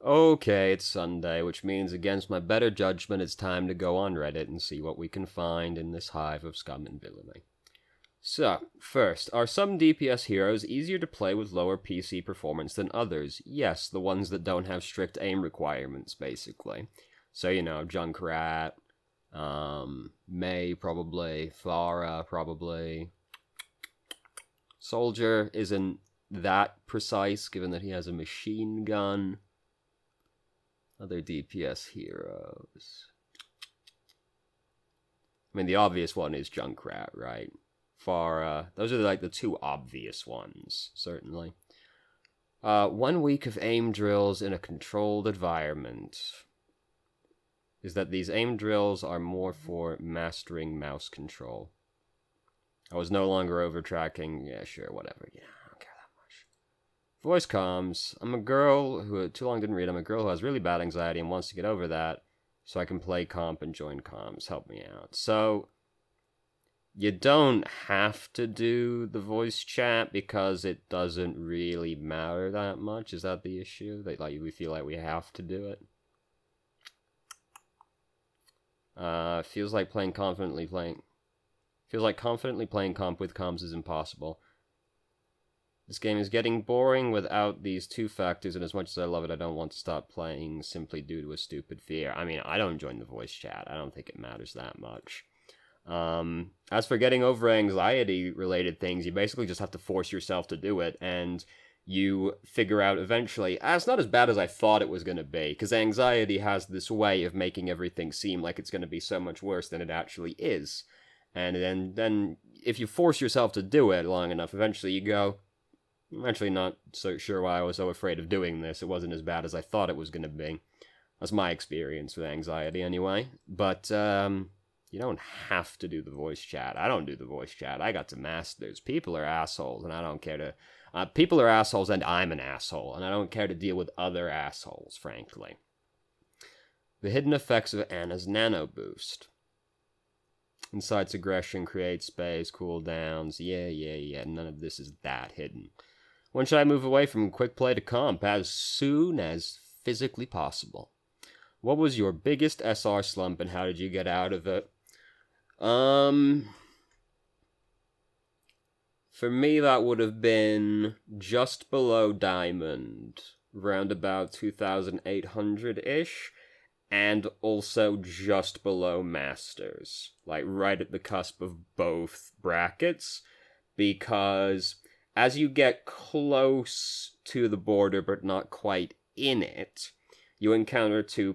Okay, it's Sunday, which means against my better judgment, it's time to go on Reddit and see what we can find in this hive of scum and villainy. So, first, are some DPS heroes easier to play with lower PC performance than others? Yes, the ones that don't have strict aim requirements, basically. So, you know, Junkrat, Mei probably, Farah probably. Soldier isn't that precise, given that he has a machine gun. Other DPS heroes. I mean, the obvious one is Junkrat, right? Farah. Those are like the two obvious ones, certainly. 1 week of aim drills in a controlled environment. Is that these aim drills are more for mastering mouse control. I was no longer over-tracking. Yeah, sure, whatever. Yeah, I don't care that much. Voice comms. I'm a girl who too long didn't read. I'm a girl who has really bad anxiety and wants to get over that, so I can play comp and join comms. Help me out. So, you don't have to do the voice chat because it doesn't really matter that much. Is that the issue? That we feel like we have to do it? Feels like confidently playing comp with comms is impossible. This game is getting boring without these two factors, and as much as I love it, I don't want to stop playing simply due to a stupid fear. I mean, I don't join the voice chat. I don't think it matters that much. As for getting over anxiety-related things, you basically just have to force yourself to do it, and you figure out eventually, it's not as bad as I thought it was going to be, because anxiety has this way of making everything seem like it's going to be so much worse than it actually is. And then if you force yourself to do it long enough, eventually you go, I'm actually not so sure why I was so afraid of doing this. It wasn't as bad as I thought it was going to be. That's my experience with anxiety, anyway. But, you don't have to do the voice chat. I don't do the voice chat. I got to masters. People are assholes, and I don't care to... people are assholes, and I'm an asshole, and I don't care to deal with other assholes, frankly. The hidden effects of Anna's nano boost. Incites aggression, creates space, cooldowns. Yeah. None of this is that hidden. When should I move away from quick play to comp? As soon as physically possible. What was your biggest SR slump, and how did you get out of it? For me, that would have been just below Diamond, round about 2,800-ish, and also just below Masters, like right at the cusp of both brackets, because as you get close to the border but not quite in it, you encounter two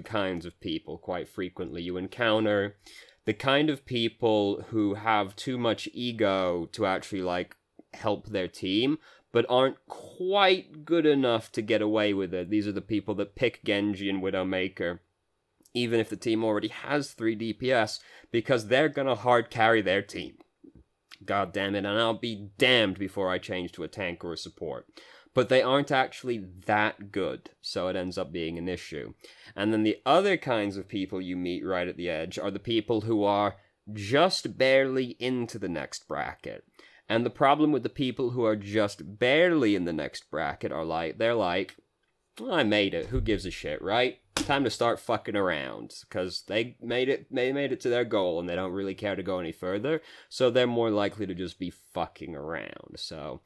kinds of people quite frequently. You encounter the kind of people who have too much ego to actually, like, help their team, but aren't quite good enough to get away with it. These are the people that pick Genji and Widowmaker, even if the team already has 3 DPS, because they're gonna hard carry their team. God damn it, and I'll be damned before I change to a tank or a support. But they aren't actually that good, so it ends up being an issue. And then the other kinds of people you meet right at the edge are the people who are just barely into the next bracket. And the problem with the people who are just barely in the next bracket are they're like, well, I made it, who gives a shit, right? Time to start fucking around, because they made it to their goal, and they don't really care to go any further, so they're more likely to just be fucking around, so...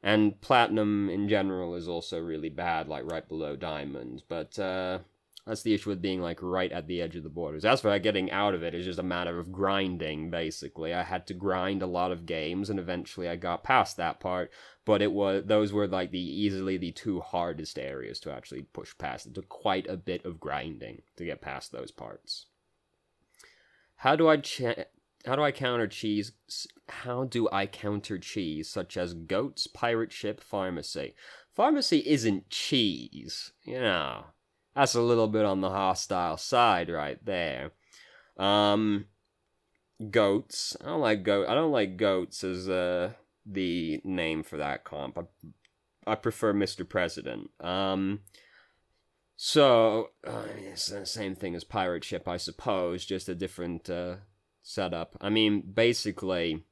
And Platinum, in general, is also really bad, like, right below Diamond. But, that's the issue with being, like, right at the edge of the borders. As for getting out of it, it's just a matter of grinding, basically. I had to grind a lot of games, and eventually I got past that part. But those were, like, easily the 2 hardest areas to actually push past. It took quite a bit of grinding to get past those parts. How do I counter cheese, such as goats, pirate ship, pharmacy? Pharmacy isn't cheese, you know. That's a little bit on the hostile side right there. Goats. I don't like goats as the name for that comp. I prefer Mr. President. So it's the same thing as pirate ship, I suppose, just a different setup. I mean, basically,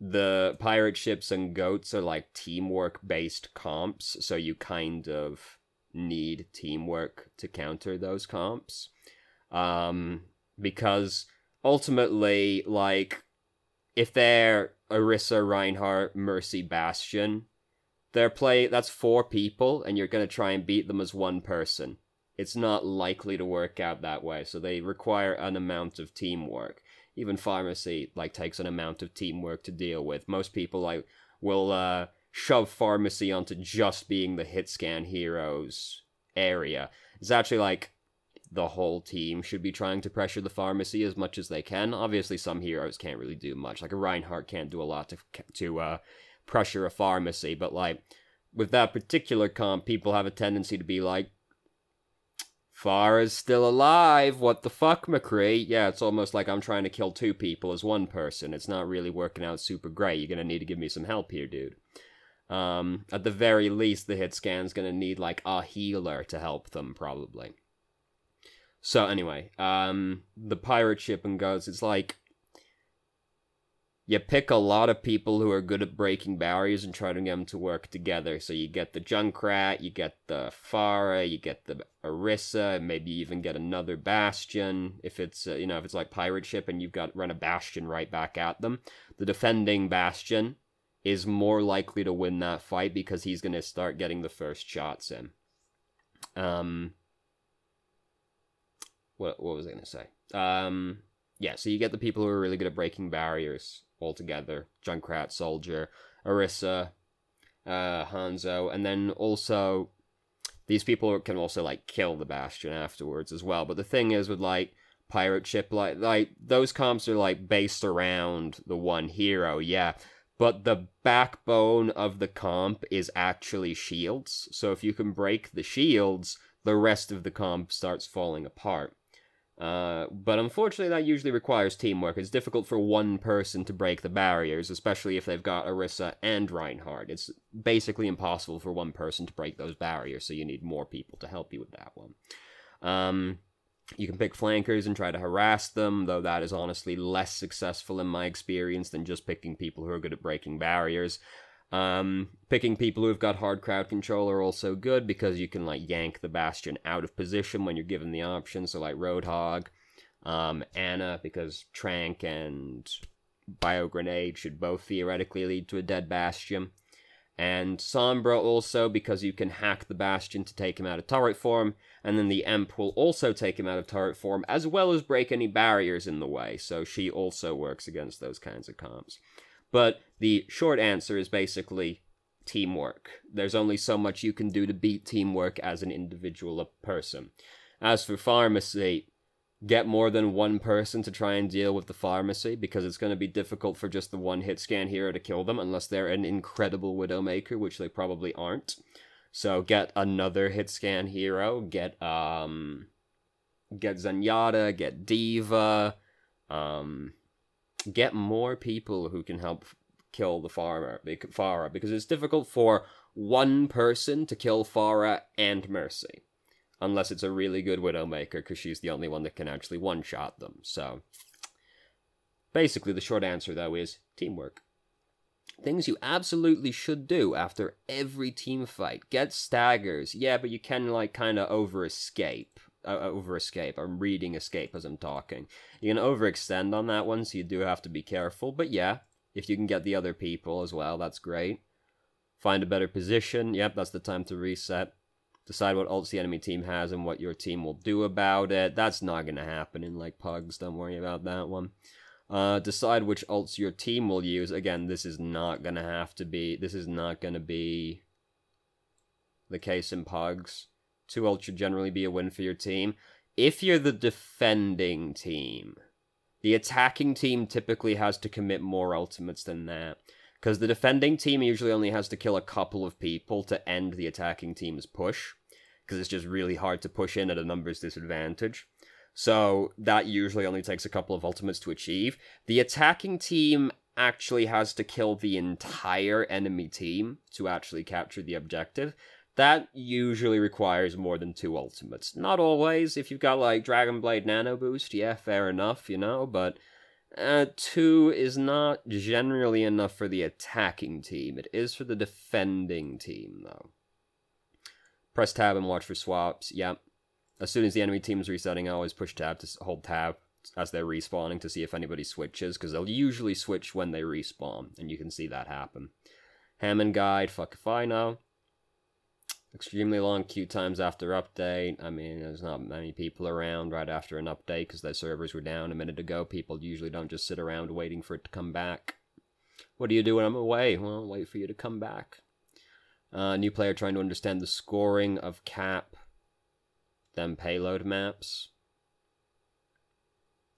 the pirate ships and goats are like teamwork-based comps, so you kind of need teamwork to counter those comps. Because ultimately, like, if they're Orisa, Reinhardt, Mercy, Bastion, that's 4 people, and you're gonna try and beat them as 1 person. It's not likely to work out that way, so they require an amount of teamwork. Even Pharmacy, like, takes an amount of teamwork to deal with. Most people, like, will shove Pharmacy onto just being the hit scan heroes area. It's actually, like, the whole team should be trying to pressure the Pharmacy as much as they can. Obviously, some heroes can't really do much. Like, a Reinhardt can't do a lot to pressure a Pharmacy, but, like, with that particular comp, people have a tendency to be like, Pharah's still alive, what the fuck, McCree? Yeah, it's almost like I'm trying to kill 2 people as 1 person. It's not really working out super great. You're gonna need to give me some help here, dude. At the very least, the hit scan's gonna need, like, a healer to help them, probably. So, anyway, the pirate ship and goes, it's like, you pick a lot of people who are good at breaking barriers and try to get them to work together. So you get the Junkrat, you get the Pharah, you get the Orisa, and maybe even get another Bastion. If it's, if it's like pirate ship and you've got run a Bastion right back at them, the defending Bastion is more likely to win that fight because he's going to start getting the first shots in. What was I going to say? Yeah, so you get the people who are really good at breaking barriers all together. Junkrat, Soldier, Orisa, Hanzo, and then also these people can also, like, kill the Bastion afterwards as well. But the thing is with, like, pirate ship, like those comps are, like, based around the one hero, yeah. But the backbone of the comp is actually shields. So if you can break the shields, the rest of the comp starts falling apart. But unfortunately that usually requires teamwork. It's difficult for 1 person to break the barriers, especially if they've got Orisa and Reinhardt. It's basically impossible for 1 person to break those barriers, so you need more people to help you with that one. You can pick flankers and try to harass them, though that is honestly less successful in my experience than just picking people who are good at breaking barriers. Picking people who've got hard crowd control are also good because you can, like, yank the Bastion out of position when you're given the option. So, like, Roadhog, Ana, because Trank and Bio Grenade should both theoretically lead to a dead Bastion. And Sombra also because you can hack the Bastion to take him out of turret form, and then the Emp will also take him out of turret form, as well as break any barriers in the way, so she also works against those kinds of comps. But the short answer is basically teamwork. There's only so much you can do to beat teamwork as an individual person. As for Pharmacy, get more than 1 person to try and deal with the Pharmacy, because it's going to be difficult for just the 1 hit scan hero to kill them, unless they're an incredible Widowmaker, which they probably aren't. So get another hit scan hero, get Zenyatta, get D.Va, get more people who can help kill the Pharah, because it's difficult for 1 person to kill Pharah and Mercy. Unless it's a really good Widowmaker, because she's the only one that can actually one-shot them. So, basically the short answer, though, is teamwork. Things you absolutely should do after every team fight. Get staggers. Yeah, but you can, like, kind of over-escape. I'm reading escape as I'm talking. You can overextend on that one, so you do have to be careful. But yeah, if you can get the other people as well, that's great. Find a better position. Yep, that's the time to reset. Decide what ults the enemy team has and what your team will do about it. That's not going to happen in, like, Pugs. Don't worry about that one. Decide which ults your team will use. Again, this is not going to be the case in Pugs. 2 ults should generally be a win for your team. If you're the defending team, the attacking team typically has to commit more ultimates than that. Because the defending team usually only has to kill a couple of people to end the attacking team's push. Because it's just really hard to push in at a numbers disadvantage. So that usually only takes a couple of ultimates to achieve. The attacking team actually has to kill the entire enemy team to actually capture the objective. That usually requires more than 2 ultimates. Not always. If you've got, like, Dragon Blade Nano Boost, yeah, fair enough, but 2 is not generally enough for the attacking team. It is for the defending team, though. Press tab and watch for swaps. Yep. As soon as the enemy team is resetting, I always push tab to hold tab as they're respawning to see if anybody switches, because they'll usually switch when they respawn, and you can see that happen. Hammond guide, fuck if I know. Extremely long queue times after update. I mean, there's not many people around right after an update because their servers were down a minute ago. People usually don't just sit around waiting for it to come back. What do you do when I'm away? Well, wait for you to come back. New player trying to understand the scoring of cap, then payload maps.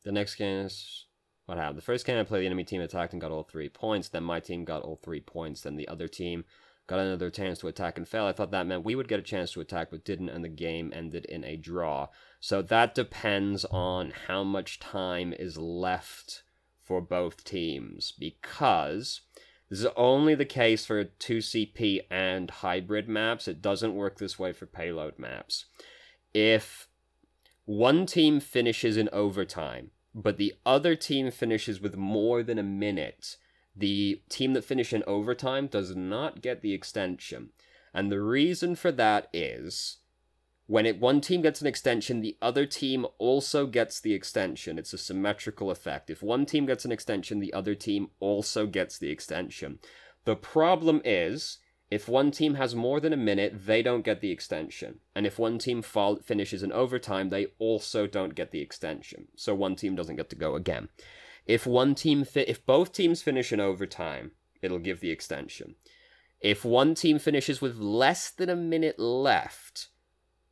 The next game is... What happened? The first game I played, the enemy team attacked and got all 3 points. Then my team got all 3 points. Then the other team got another chance to attack and fail. I thought that meant we would get a chance to attack, but didn't, and the game ended in a draw. So that depends on how much time is left for both teams, because this is only the case for 2CP and hybrid maps. It doesn't work this way for payload maps. If one team finishes in overtime, but the other team finishes with more than a minute, the team that finished in overtime does not get the extension. And the reason for that is, when one team gets an extension, the other team also gets the extension. It's a symmetrical effect. If one team gets an extension, the other team also gets the extension. The problem is, if one team has more than a minute, they don't get the extension. And if one team finishes in overtime, they also don't get the extension. So one team doesn't get to go again. If both teams finish in overtime, it'll give the extension. If one team finishes with less than a minute left,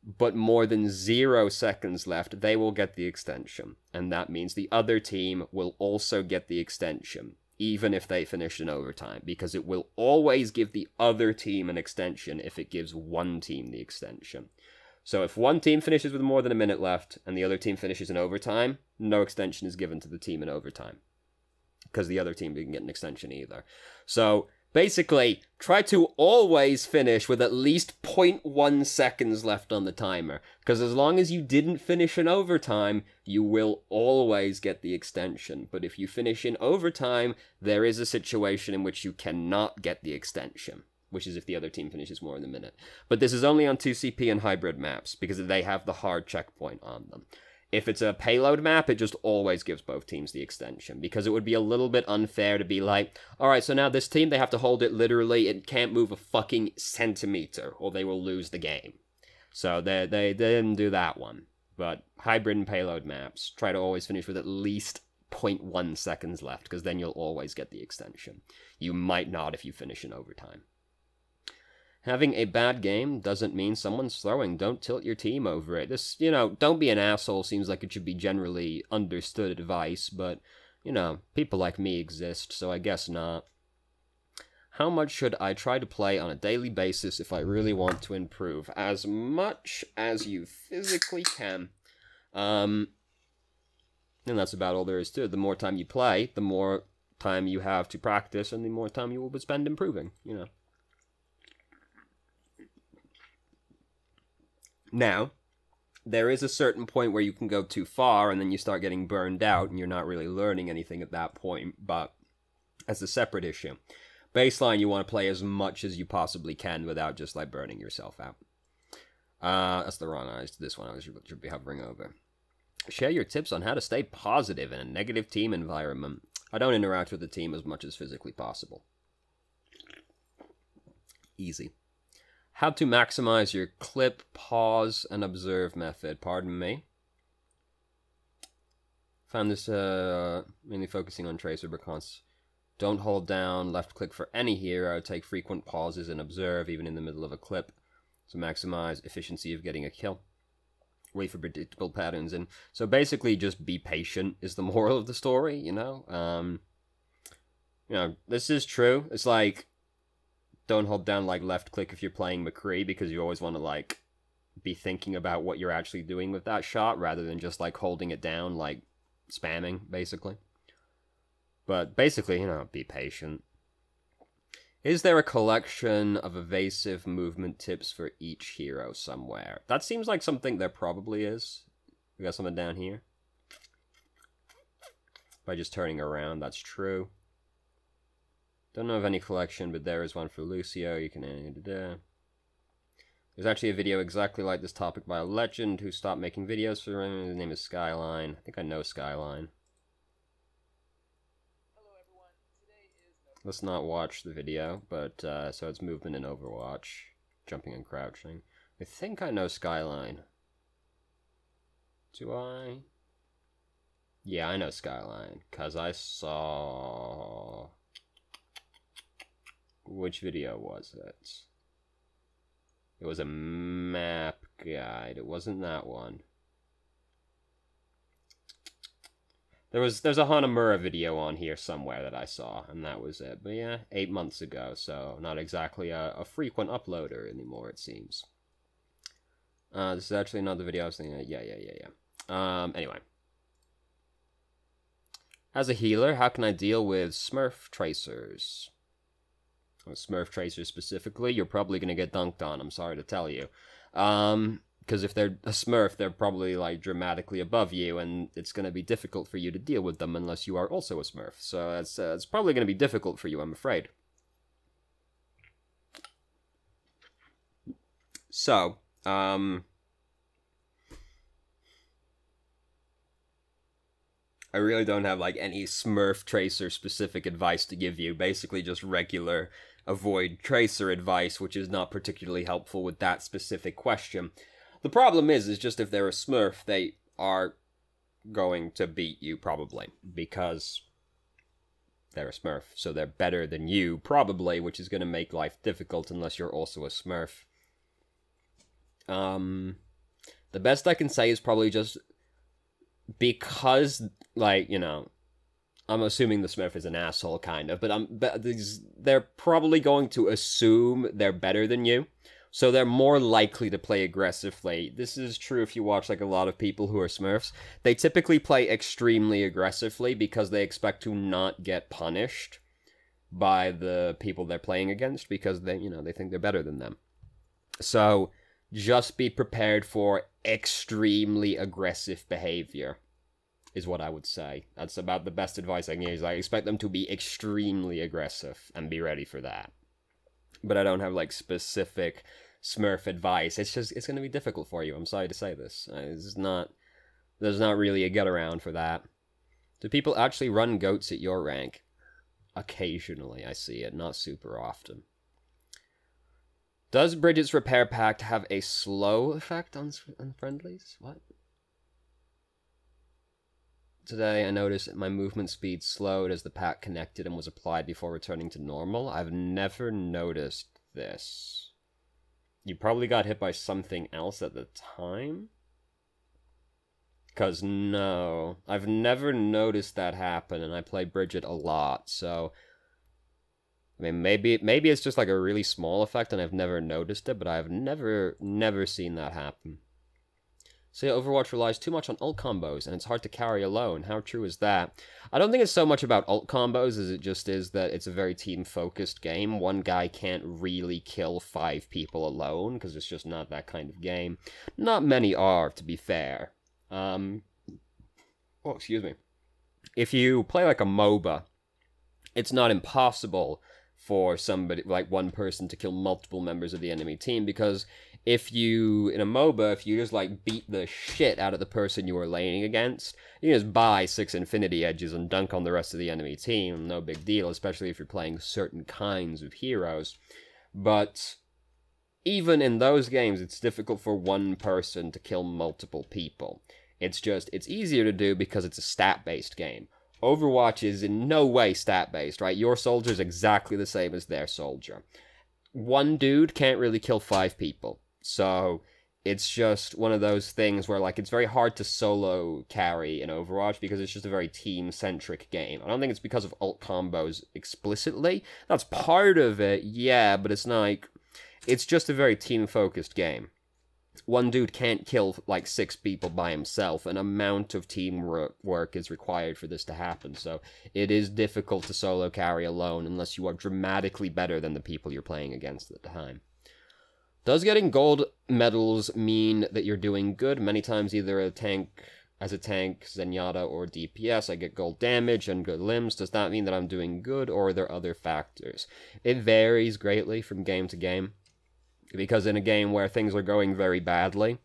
but more than 0 seconds left, they will get the extension. And that means the other team will also get the extension, even if they finish in overtime, because it will always give the other team an extension if it gives one team the extension. So if one team finishes with more than a minute left and the other team finishes in overtime, no extension is given to the team in overtime, because the other team didn't get an extension either. So basically, try to always finish with at least 0.1 seconds left on the timer, because as long as you didn't finish in overtime, you will always get the extension. But if you finish in overtime, there is a situation in which you cannot get the extension, which is if the other team finishes more than a minute. But this is only on 2CP and hybrid maps, because they have the hard checkpoint on them. If it's a payload map, it just always gives both teams the extension, because it would be a little bit unfair to be like, alright, so now this team, they have to hold it literally, it can't move a fucking centimeter, or they will lose the game. So they didn't do that one. But hybrid and payload maps, try to always finish with at least 0.1 seconds left, because then you'll always get the extension. You might not if you finish in overtime. Having a bad game doesn't mean someone's throwing. Don't tilt your team over it. This, don't be an asshole seems like it should be generally understood advice, but, people like me exist, so I guess not. How much should I try to play on a daily basis if I really want to improve? As much as you physically can. And that's about all there is to it. The more time you play, the more time you have to practice, and the more time you will spend improving, Now, there is a certain point where you can go too far, and then you start getting burned out, and you're not really learning anything at that point, but that's a separate issue. Baseline, you want to play as much as you possibly can without just, burning yourself out. That's the wrong eyes to this one I should be hovering over. Share your tips on how to stay positive in a negative team environment. I don't interact with the team as much as physically possible. Easy. How to maximize your clip, pause, and observe method. Pardon me. Found this mainly focusing on tracer because don't hold down left click for any hero. Take frequent pauses and observe even in the middle of a clip to maximize efficiency of getting a kill. Wait for predictable patterns. And so basically just be patient is the moral of the story, this is true. It's like, don't hold down left click if you're playing McCree, because you always want to be thinking about what you're actually doing with that shot rather than just holding it down, spamming basically. But basically, be patient. Is there a collection of evasive movement tips for each hero somewhere? That seems like something there probably is. We got something down here. by just turning around. That's true. Don't know of any collection, but there is one for Lucio. You can... There's actually a video exactly like this topic by a legend who stopped making videos for him. His name is Skyline. I think I know Skyline. Hello everyone. Today is Let's not watch the video, but so it's movement in Overwatch, jumping and crouching. I think I know Skyline. Do I? Yeah, I know Skyline, because I saw... Which video was it? It was a map guide. It wasn't that one. There's a Hanamura video on here somewhere that I saw, and that was it. But yeah, 8 months ago, so not exactly a frequent uploader anymore, it seems. This is actually not the video I was thinking of. Yeah. Anyway. As a healer, how can I deal with Smurf Tracers? Smurf Tracers specifically, you're probably going to get dunked on, I'm sorry to tell you. Because if they're a Smurf, they're probably, like, dramatically above you, and it's going to be difficult for you to deal with them unless you are also a Smurf. So it's probably going to be difficult for you, I'm afraid. So, I really don't have, like, any Smurf Tracer specific advice to give you. Basically just regular avoid Tracer advice, which is not particularly helpful with that specific question. The problem is just if they're a Smurf, they are going to beat you, probably, because they're a Smurf. So they're better than you, probably, which is going to make life difficult unless you're also a Smurf. The best I can say is probably just... Because, like, you know, I'm assuming the Smurf is an asshole, kind of, but they're probably going to assume they're better than you, so they're more likely to play aggressively. This is true if you watch, like, a lot of people who are Smurfs. They typically play extremely aggressively because they expect to not get punished by the people they're playing against, because they, you know, they think they're better than them. So... just be prepared for extremely aggressive behavior, is what I would say. That's about the best advice I can give. I expect them to be extremely aggressive, and be ready for that. But I don't have, like, specific Smurf advice. It's going to be difficult for you. I'm sorry to say this. There's not really a get-around for that. Do people actually run goats at your rank? Occasionally, I see it. Not super often. Does Bridget's Repair Pact have a slow effect on friendlies? What? Today I noticed my movement speed slowed as the pack connected and was applied before returning to normal. I've never noticed this. You probably got hit by something else at the time? Because no, I've never noticed that happen, and I play Bridget a lot, so... I mean, maybe it's just like a really small effect and I've never noticed it, but I've never seen that happen. So yeah, Overwatch relies too much on ult combos, and it's hard to carry alone. How true is that? I don't think it's so much about ult combos as it just is that it's a very team-focused game. One guy can't really kill 5 people alone, because it's just not that kind of game. Not many are, to be fair. Oh, excuse me. If you play like a MOBA, it's not impossible for somebody, like one person, to kill multiple members of the enemy team, because if you, in a MOBA, if you just, like, beat the shit out of the person you are laying against, you can just buy 6 Infinity Edges and dunk on the rest of the enemy team, no big deal, especially if you're playing certain kinds of heroes. But even in those games, it's difficult for one person to kill multiple people. It's easier to do because it's a stat-based game. Overwatch is in no way stat-based, right? Your soldier's exactly the same as their soldier. One dude can't really kill 5 people. So, it's just one of those things where, like, it's very hard to solo carry in Overwatch because it's just a very team-centric game. I don't think it's because of ult combos explicitly. That's part of it, yeah, but it's not like... It's just a very team-focused game. One dude can't kill, like, 6 people by himself. An amount of teamwork is required for this to happen, so it is difficult to solo carry alone unless you are dramatically better than the people you're playing against at the time. Does getting gold medals mean that you're doing good? Many times either a as a tank, Zenyatta, or DPS, I get gold damage and good limbs. Does that mean that I'm doing good, or are there other factors? It varies greatly from game to game, because in a game where things are going very badly,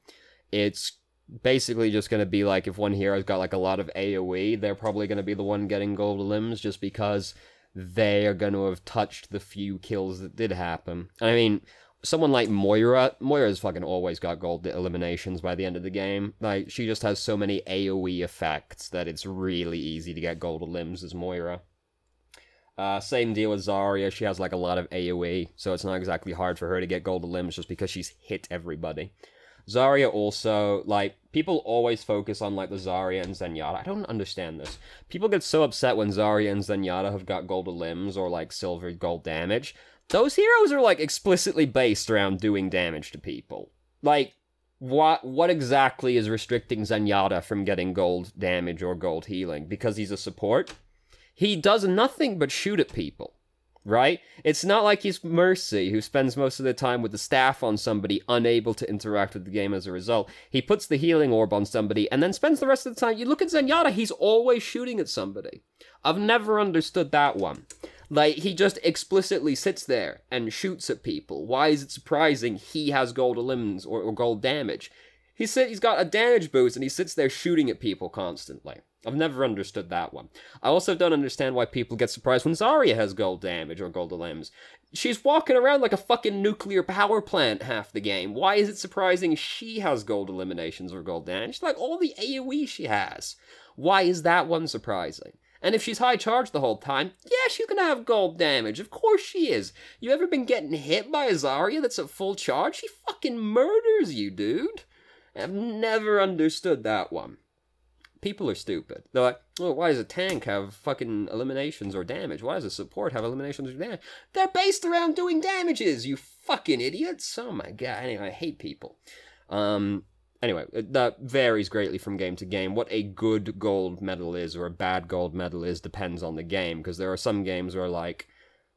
it's basically just going to be like if one hero's got like a lot of AoE, they're probably going to be the one getting gold limbs just because they are going to have touched the few kills that did happen. I mean, someone like Moira's fucking always got gold eliminations by the end of the game. Like, she just has so many AoE effects that it's really easy to get gold limbs as Moira. Same deal with Zarya. She has like a lot of AoE, so it's not exactly hard for her to get gold limbs just because she's hit everybody. Zarya also, like, people always focus on, like, the Zarya and Zenyatta. I don't understand this. People get so upset when Zarya and Zenyatta have got gold limbs or, like, silver gold damage. Those heroes are, like, explicitly based around doing damage to people. Like, what exactly is restricting Zenyatta from getting gold damage or gold healing? Because he's a support? He does nothing but shoot at people. Right? It's not like he's Mercy, who spends most of the time with the staff on somebody, unable to interact with the game as a result. He puts the healing orb on somebody, and then spends the rest of the time... You look at Zenyatta, he's always shooting at somebody. I've never understood that one. Like, he just explicitly sits there and shoots at people. Why is it surprising he has gold limbs or gold damage? He's got a damage boost, and he sits there shooting at people constantly. I've never understood that one. I also don't understand why people get surprised when Zarya has gold damage or gold limbs. She's walking around like a fucking nuclear power plant half the game. Why is it surprising she has gold eliminations or gold damage? Like, all the AoE she has. Why is that one surprising? And if she's high charge the whole time, yeah, she's gonna have gold damage. Of course she is. You ever been getting hit by a Zarya that's at full charge? She fucking murders you, dude. I've never understood that one. People are stupid. They're like, oh, why does a tank have fucking eliminations or damage? Why does a support have eliminations or damage? They're based around doing damages, you fucking idiots! Oh my god, anyway, I hate people. Anyway, that varies greatly from game to game. What a good gold medal is or a bad gold medal is depends on the game, because there are some games where, like,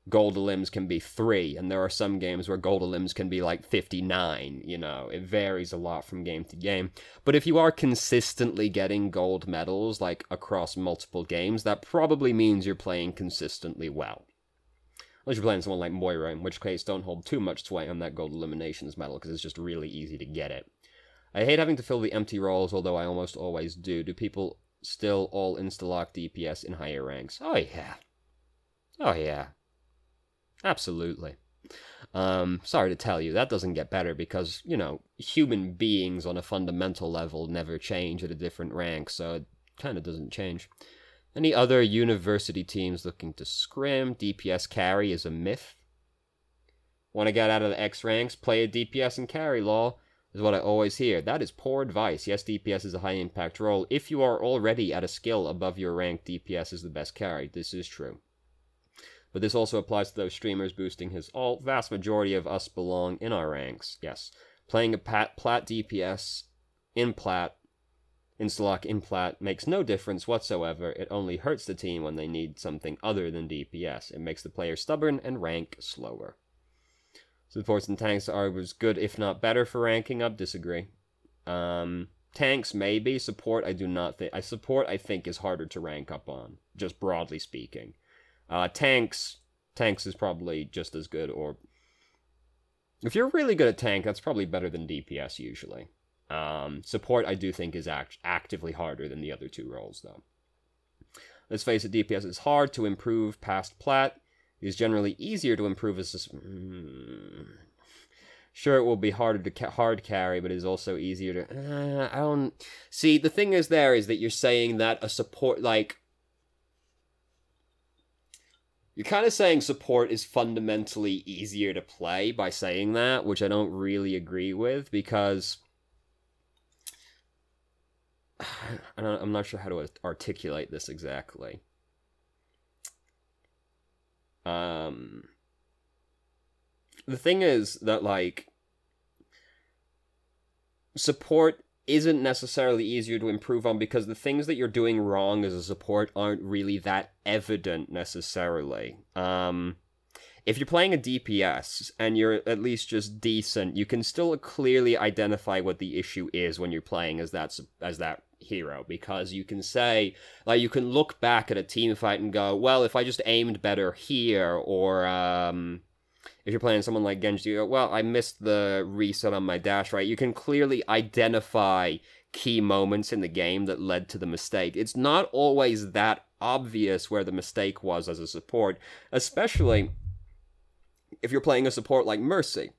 gold limbs can be 3, and there are some games where gold limbs can be like 59, you know. It varies a lot from game to game. But if you are consistently getting gold medals, like, across multiple games, that probably means you're playing consistently well. Unless you're playing someone like Moira, in which case don't hold too much sway on that gold eliminations medal, because it's just really easy to get it. I hate having to fill the empty roles, although I almost always do. Do people still all insta-lock DPS in higher ranks? Oh yeah. Oh yeah. Absolutely. Sorry to tell you, that doesn't get better because, you know, human beings on a fundamental level never change at a different rank, so it kind of doesn't change. Any other university teams looking to scrim? DPS carry is a myth. Want to get out of the X ranks? Play a DPS and carry, lol, is what I always hear. That is poor advice. Yes, DPS is a high-impact role. If you are already at a skill above your rank, DPS is the best carry. This is true. But this also applies to those streamers boosting his ult. Vast majority of us belong in our ranks, yes. Playing a plat DPS in plat, insta-lock in plat, makes no difference whatsoever. It only hurts the team when they need something other than DPS. It makes the player stubborn and rank slower. Supports and tanks are as good, if not better, for ranking up. Disagree. Tanks, maybe. Support, I do not think. Support, I think, is harder to rank up on, just broadly speaking. Tanks is probably just as good, or... If you're really good at tank, that's probably better than DPS, usually. Support, I do think, is actively harder than the other two roles, though. Let's face it, DPS is hard to improve past plat. It is generally easier to improve as... Sure, it will be harder to hard carry, but it is also easier to... I don't... See, the thing is is that you're saying that a support, like... You're kind of saying support is fundamentally easier to play by saying that, which I don't really agree with, because... I'm not sure how to articulate this exactly. The thing is that, like, support isn't necessarily easier to improve on because the things that you're doing wrong as a support aren't really that evident necessarily. If you're playing a DPS and you're at least just decent, you can still clearly identify what the issue is when you're playing as that hero, because you can say, like, you can look back at a team fight and go, well, if I just aimed better here, or if you're playing someone like Genji, you go, well, I missed the reset on my dash, right? You can clearly identify key moments in the game that led to the mistake. It's not always that obvious where the mistake was as a support, especially if you're playing a support like Mercy,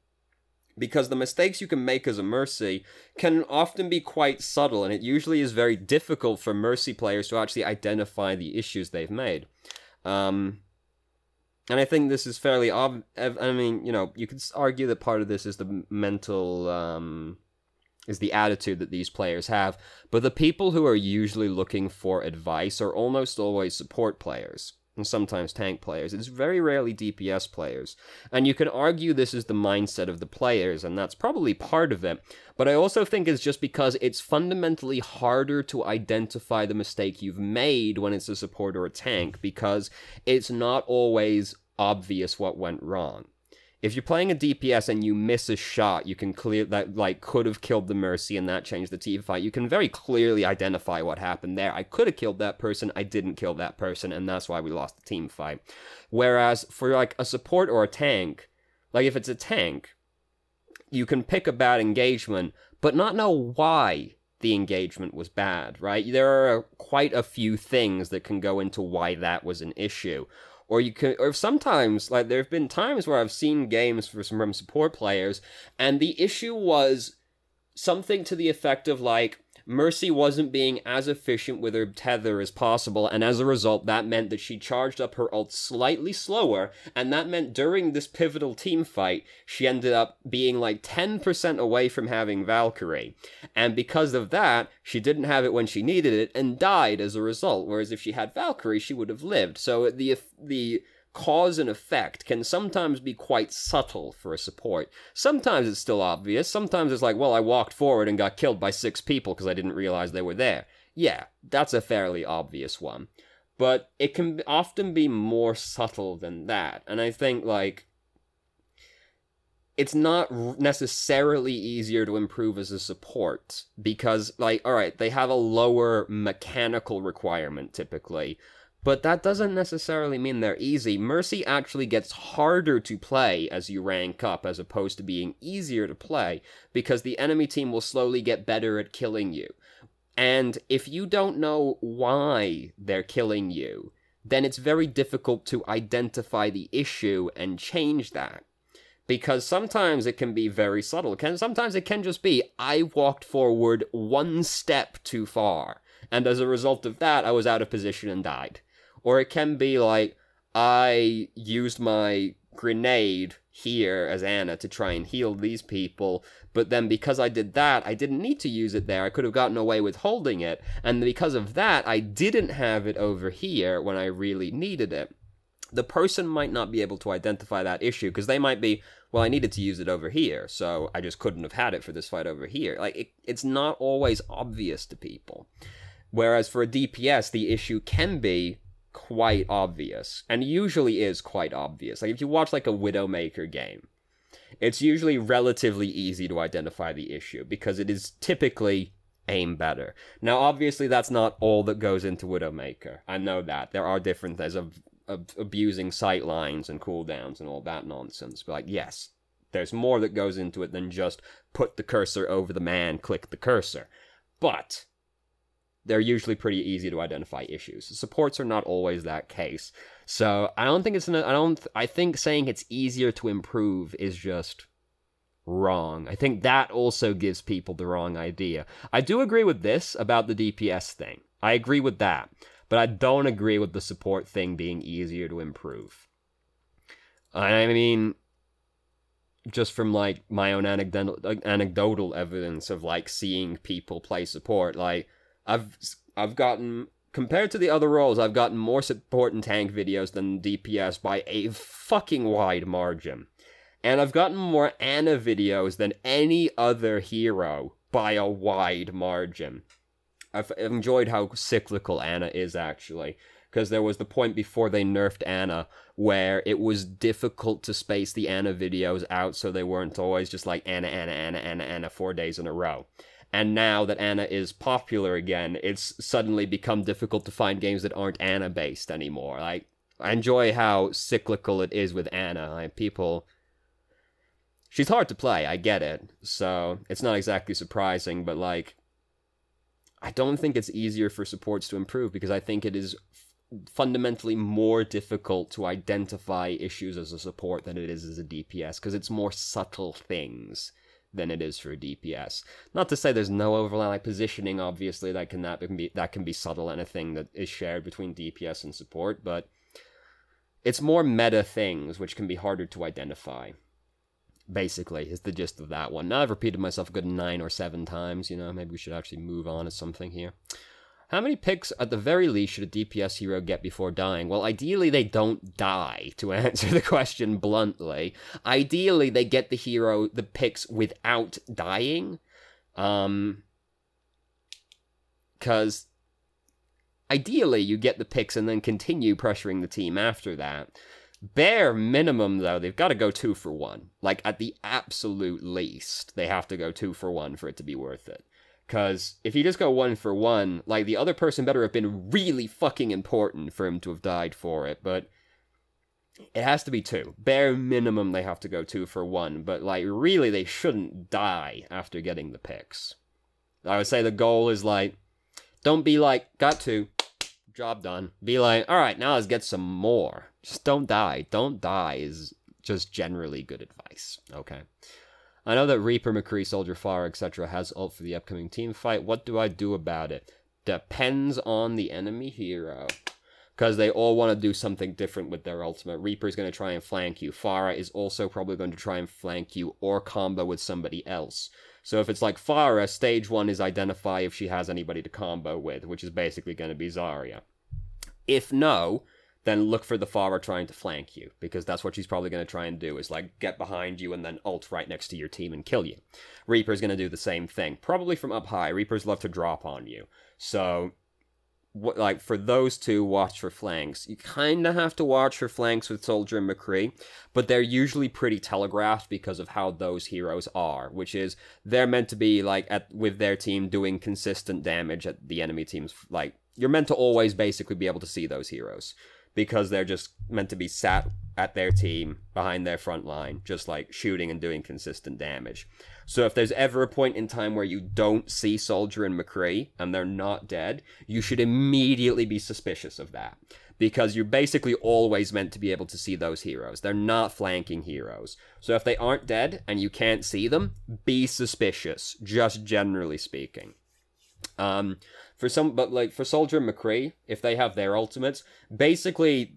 because the mistakes you can make as a Mercy can often be quite subtle, and it usually is very difficult for Mercy players to actually identify the issues they've made. And I think this is fairly I mean, you know, you could argue that part of this is the mental, is the attitude that these players have, but the people who are usually looking for advice are almost always support players, and sometimes tank players. It's very rarely DPS players. And you can argue this is the mindset of the players, and that's probably part of it. But I also think it's just because it's fundamentally harder to identify the mistake you've made when it's a support or a tank, because it's not always obvious what went wrong. If you're playing a DPS and you miss a shot, you can clear that, like, could have killed the Mercy and that changed the team fight. You can very clearly identify what happened there. I could have killed that person, I didn't kill that person, and that's why we lost the team fight. Whereas for, like, a support or a tank, like, if it's a tank, you can pick a bad engagement, but not know why the engagement was bad, right? There are quite a few things that can go into why that was an issue. Or you can, or sometimes, like, there have been times where I've seen games from support players, and the issue was something to the effect of, like, Mercy wasn't being as efficient with her tether as possible, and as a result, that meant that she charged up her ult slightly slower, and that meant during this pivotal team fight, she ended up being like 10% away from having Valkyrie. And because of that, she didn't have it when she needed it, and died as a result, whereas if she had Valkyrie, she would have lived. So the cause and effect can sometimes be quite subtle for a support. Sometimes it's still obvious. Sometimes it's like, well, I walked forward and got killed by 6 people because I didn't realize they were there. Yeah, that's a fairly obvious one. But it can often be more subtle than that. And I think, like, it's not necessarily easier to improve as a support because, like, alright, they have a lower mechanical requirement typically, but that doesn't necessarily mean they're easy. Mercy actually gets harder to play as you rank up, as opposed to being easier to play, because the enemy team will slowly get better at killing you. And if you don't know why they're killing you, then it's very difficult to identify the issue and change that. Because sometimes it can be very subtle. Sometimes it can just be, I walked forward 1 step too far, and as a result of that, I was out of position and died. Or it can be like, I used my grenade here as Anna to try and heal these people, but then because I did that, I didn't need to use it there. I could have gotten away with holding it, and because of that, I didn't have it over here when I really needed it. The person might not be able to identify that issue, because they might be, well, I needed to use it over here, so I just couldn't have had it for this fight over here. Like, it's not always obvious to people. Whereas for a DPS, the issue can be quite obvious, and usually is quite obvious. Like, if you watch, like, a Widowmaker game, it's usually relatively easy to identify the issue, because it is typically aim better. Now, obviously, that's not all that goes into Widowmaker. I know that. There are different things of abusing sight lines and cooldowns and all that nonsense, but, like, yes, there's more that goes into it than just put the cursor over the man, click the cursor. But they're usually pretty easy to identify issues. Supports are not always that case. So I don't think I think saying it's easier to improve is just wrong. I think that also gives people the wrong idea. I do agree with this about the DPS thing. I agree with that. But I don't agree with the support thing being easier to improve. I mean, just from, like, my own anecdotal evidence of, like, seeing people play support, like, I've gotten, compared to the other roles, I've gotten more support and tank videos than DPS by a fucking wide margin. And I've gotten more Ana videos than any other hero by a wide margin. I've enjoyed how cyclical Ana is, actually, because there was the point before they nerfed Ana where it was difficult to space the Ana videos out so they weren't always just like Ana 4 days in a row. And now that Ana is popular again, it's suddenly become difficult to find games that aren't Ana-based anymore. Like, I enjoy how cyclical it is with Ana. Like, people... She's hard to play, I get it. So, it's not exactly surprising, but, like... I don't think it's easier for supports to improve, because I think it is fundamentally more difficult to identify issues as a support than it is as a DPS, because it's more subtle things than it is for a DPS. Not to say there's no overlap, like positioning, obviously, that can be subtle and a thing that is shared between DPS and support, but it's more meta things which can be harder to identify. Basically, is the gist of that one. Now I've repeated myself a good 9 or 7 times, you know, maybe we should actually move on to something here. How many picks, at the very least, should a DPS hero get before dying? Well, ideally, they don't die, to answer the question bluntly. Ideally, they get the picks without dying. Because ideally, you get the picks and then continue pressuring the team after that. Bare minimum, though, they've got to go 2 for 1. Like, at the absolute least, they have to go 2 for 1 for it to be worth it. Because if you just go 1 for 1, like, the other person better have been really fucking important for him to have died for it, but it has to be 2. Bare minimum, they have to go 2 for 1, but, like, really, they shouldn't die after getting the picks. I would say the goal is, like, don't be like, got 2, job done. Be like, alright, now let's get some more. Just don't die. Don't die is just generally good advice, okay? I know that Reaper, McCree, Soldier, Pharah, etc. has ult for the upcoming team fight. What do I do about it? Depends on the enemy hero. Because they all want to do something different with their ultimate. Reaper's going to try and flank you. Pharah is also probably going to try and flank you or combo with somebody else. So if it's like Pharah, stage 1 is identify if she has anybody to combo with, which is basically going to be Zarya. If no, then look for the Pharah trying to flank you, because that's what she's probably going to try and do, is like get behind you and then ult right next to your team and kill you. Reaper's going to do the same thing, probably from up high. Reapers love to drop on you. So, like, for those two, watch for flanks. You kind of have to watch for flanks with Soldier and McCree, but they're usually pretty telegraphed because of how those heroes are, which is they're meant to be, like, with their team doing consistent damage at the enemy team's, like, you're meant to always basically be able to see those heroes, because they're just meant to be sat at their team, behind their front line, just like shooting and doing consistent damage. So if there's ever a point in time where you don't see Soldier and McCree, and they're not dead, you should immediately be suspicious of that. Because you're basically always meant to be able to see those heroes. They're not flanking heroes. So if they aren't dead, and you can't see them, be suspicious, just generally speaking. For Soldier and McCree, if they have their ultimates, basically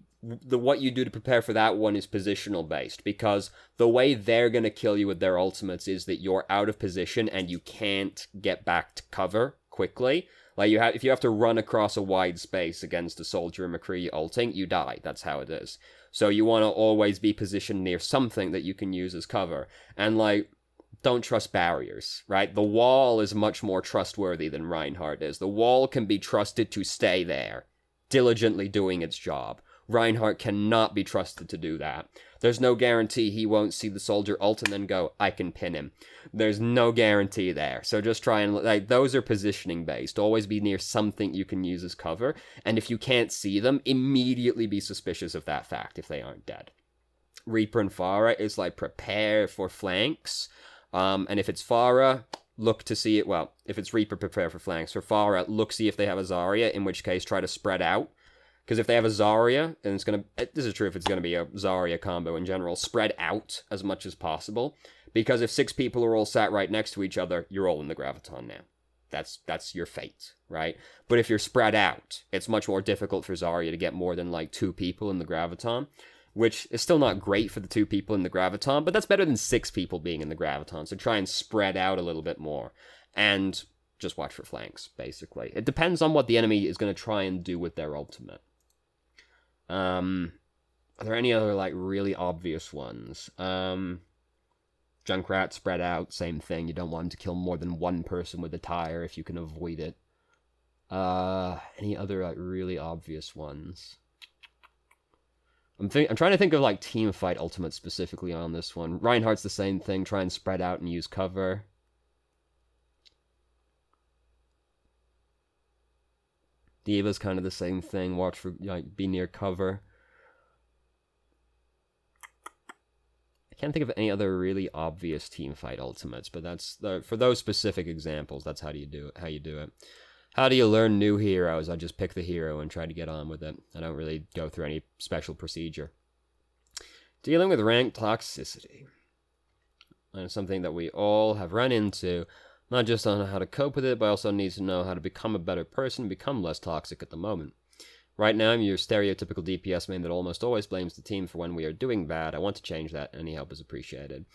what you do to prepare for that one is positional based, because the way they're going to kill you with their ultimates is that you're out of position and you can't get back to cover quickly. Like, if you have to run across a wide space against a Soldier and McCree ulting, you die. That's how it is. So you want to always be positioned near something that you can use as cover. And, like, don't trust barriers, right? The wall is much more trustworthy than Reinhardt is. The wall can be trusted to stay there, diligently doing its job. Reinhardt cannot be trusted to do that. There's no guarantee he won't see the Soldier ult and then go, I can pin him. There's no guarantee there. So just try and, like, those are positioning based. Always be near something you can use as cover. And if you can't see them, immediately be suspicious of that fact if they aren't dead. Reaper and Pharah is like, prepare for flanks. And if it's Pharah, look to see it. Well, if it's Reaper, prepare for flanks. For Pharah, look, see if they have a Zarya, in which case try to spread out. Because if they have a Zarya, and it's going to... This is true if it's going to be a Zarya combo in general. Spread out as much as possible. Because if 6 people are all sat right next to each other, you're all in the Graviton now. That's your fate, right? But if you're spread out, it's much more difficult for Zarya to get more than, like, 2 people in the Graviton. Which is still not great for the 2 people in the Graviton, but that's better than 6 people being in the Graviton. So try and spread out a little bit more. And just watch for flanks, basically. It depends on what the enemy is going to try and do with their ultimate. Are there any other, like, really obvious ones? Junkrat, spread out, same thing. You don't want him to kill more than 1 person with a tire if you can avoid it. Any other, like, really obvious ones? I'm trying to think of, like, team fight ultimates specifically on this one. Reinhardt's the same thing. Try and spread out and use cover. D.Va's kind of the same thing. Watch for, like, be near cover. I can't think of any other really obvious teamfight ultimates, but that's for those specific examples. That's how you do it. How do you learn new heroes? I just pick the hero and try to get on with it. I don't really go through any special procedure. Dealing with ranked toxicity. And it's something that we all have run into. Not just on how to cope with it, but also need to know how to become a better person, become less toxic at the moment. Right now, I'm your stereotypical DPS main that almost always blames the team for when we are doing bad. I want to change that. Any help is appreciated.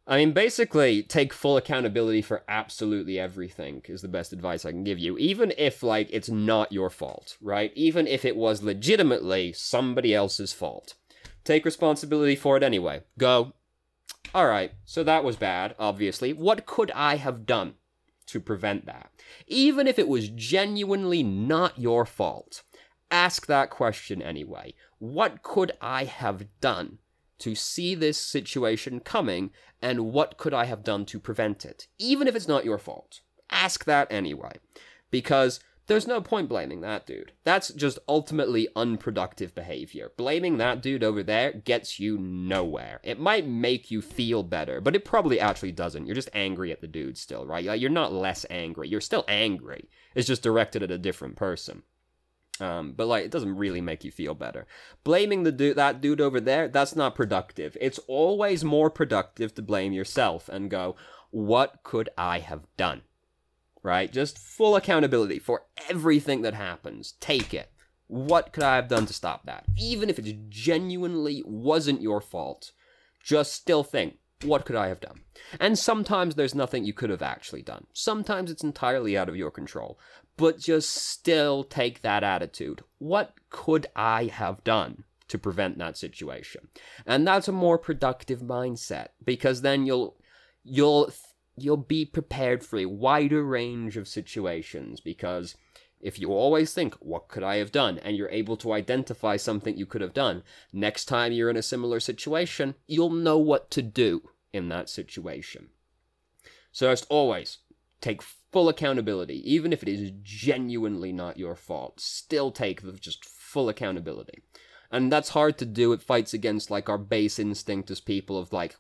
I mean, basically, take full accountability for absolutely everything is the best advice I can give you. Even if, like, it's not your fault, right? Even if it was legitimately somebody else's fault. Take responsibility for it anyway. Go. Alright, so that was bad, obviously. What could I have done to prevent that? Even if it was genuinely not your fault, ask that question anyway. What could I have done to see this situation coming, and what could I have done to prevent it? Even if it's not your fault. Ask that anyway. Because there's no point blaming that dude. That's just ultimately unproductive behavior. Blaming that dude over there gets you nowhere. It might make you feel better, but it probably actually doesn't. You're just angry at the dude still, right? You're not less angry. You're still angry. It's just directed at a different person. But, like, it doesn't really make you feel better. Blaming that dude over there, that's not productive. It's always more productive to blame yourself and go, what could I have done? Right? Just full accountability for everything that happens. Take it. What could I have done to stop that? Even if it genuinely wasn't your fault, just still think, what could I have done? And sometimes there's nothing you could have actually done. Sometimes it's entirely out of your control. But just still take that attitude. What could I have done to prevent that situation? And that's a more productive mindset, because then you'll be prepared for a wider range of situations, because if you always think, what could I have done, and you're able to identify something you could have done, next time you're in a similar situation, you'll know what to do in that situation. So just always take full accountability, even if it is genuinely not your fault. Still take just full accountability. And that's hard to do. It fights against, like, our base instinct as people of, like,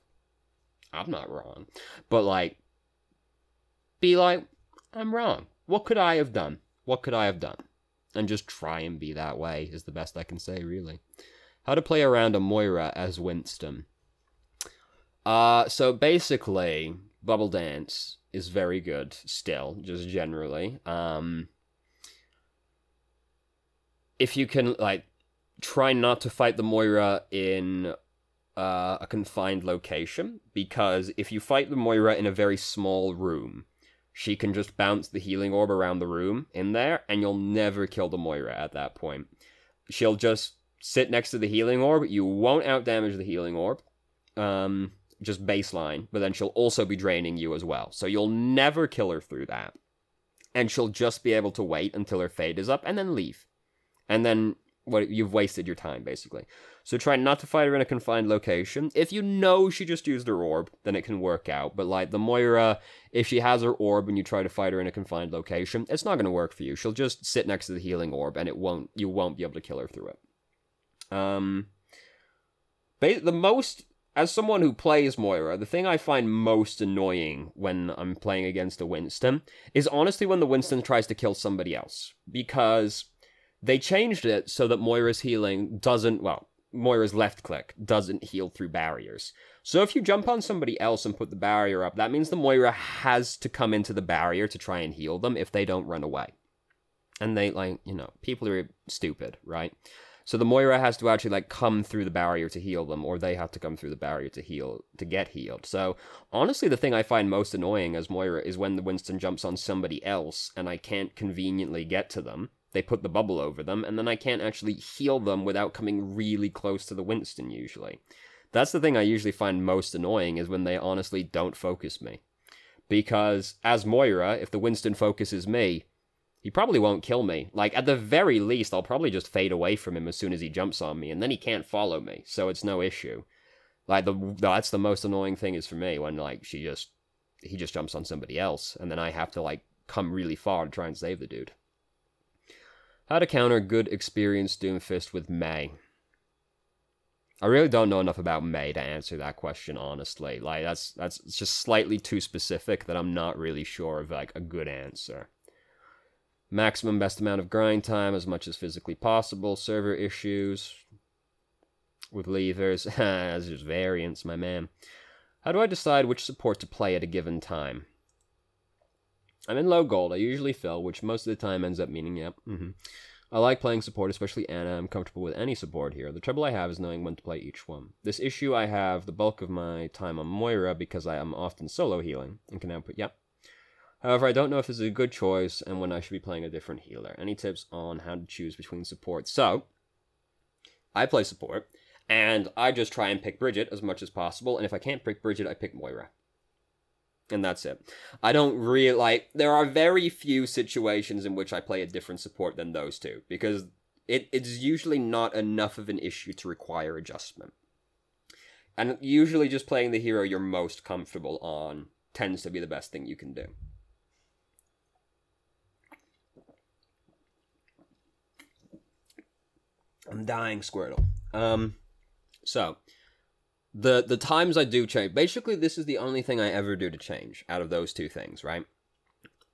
I'm not wrong. But, like, be like, I'm wrong. What could I have done? What could I have done? And just try and be that way is the best I can say, really. How to play around a Moira as Winston. So basically, Bubble Dance is very good still, just generally. If you can, like, try not to fight the Moira in a confined location, because if you fight the Moira in a very small room, she can just bounce the healing orb around the room in there, and you'll never kill the Moira at that point. She'll just sit next to the healing orb. You won't outdamage the healing orb. Just baseline, but then she'll also be draining you as well. So you'll never kill her through that. And she'll just be able to wait until her fade is up and then leave. And then you've wasted your time, basically. So try not to fight her in a confined location. If you know she just used her orb, then it can work out. But, like, the Moira, if she has her orb and you try to fight her in a confined location, it's not going to work for you. She'll just sit next to the healing orb, and you won't be able to kill her through it. As someone who plays Moira, the thing I find most annoying when I'm playing against a Winston is honestly when the Winston tries to kill somebody else. Because they changed it so that Moira's healing Moira's left click doesn't heal through barriers. So if you jump on somebody else and put the barrier up, that means the Moira has to come into the barrier to try and heal them if they don't run away. And they, like, people are stupid, right? So the Moira has to actually, like, come through the barrier to heal them, or they have to come through the barrier to get healed. So, honestly, the thing I find most annoying as Moira is when the Winston jumps on somebody else, and I can't conveniently get to them. They put the bubble over them, and then I can't actually heal them without coming really close to the Winston, usually. That's the thing I usually find most annoying, is when they honestly don't focus me. Because, as Moira, if the Winston focuses me, he probably won't kill me. Like, at the very least, I'll probably just fade away from him as soon as he jumps on me, and then he can't follow me, so it's no issue. Like, that's the most annoying thing is for me, when, like, he just jumps on somebody else, and then I have to, like, come really far to try and save the dude. How to counter good experienced Doomfist with Mei. I really don't know enough about Mei to answer that question, honestly. Like, that's just slightly too specific that I'm not really sure of, like, a good answer. Maximum best amount of grind time, as much as physically possible. Server issues with levers. That's just variance, my man. How do I decide which support to play at a given time? I'm in low gold. I usually fill, which most of the time ends up meaning, yep. I like playing support, especially Ana. I'm comfortable with any support here. The trouble I have is knowing when to play each one. This issue I have the bulk of my time on Moira because I am often solo healing and can output, yep. However, I don't know if this is a good choice and when I should be playing a different healer. Any tips on how to choose between support? So, I play support, and I just try and pick Bridget as much as possible, and if I can't pick Bridget, I pick Moira. And that's it. I don't really, like, there are very few situations in which I play a different support than those two, because it's usually not enough of an issue to require adjustment. And usually just playing the hero you're most comfortable on tends to be the best thing you can do. I'm dying, Squirtle. So, the times I do change, basically this is the only thing I ever do to change out of those two things, right?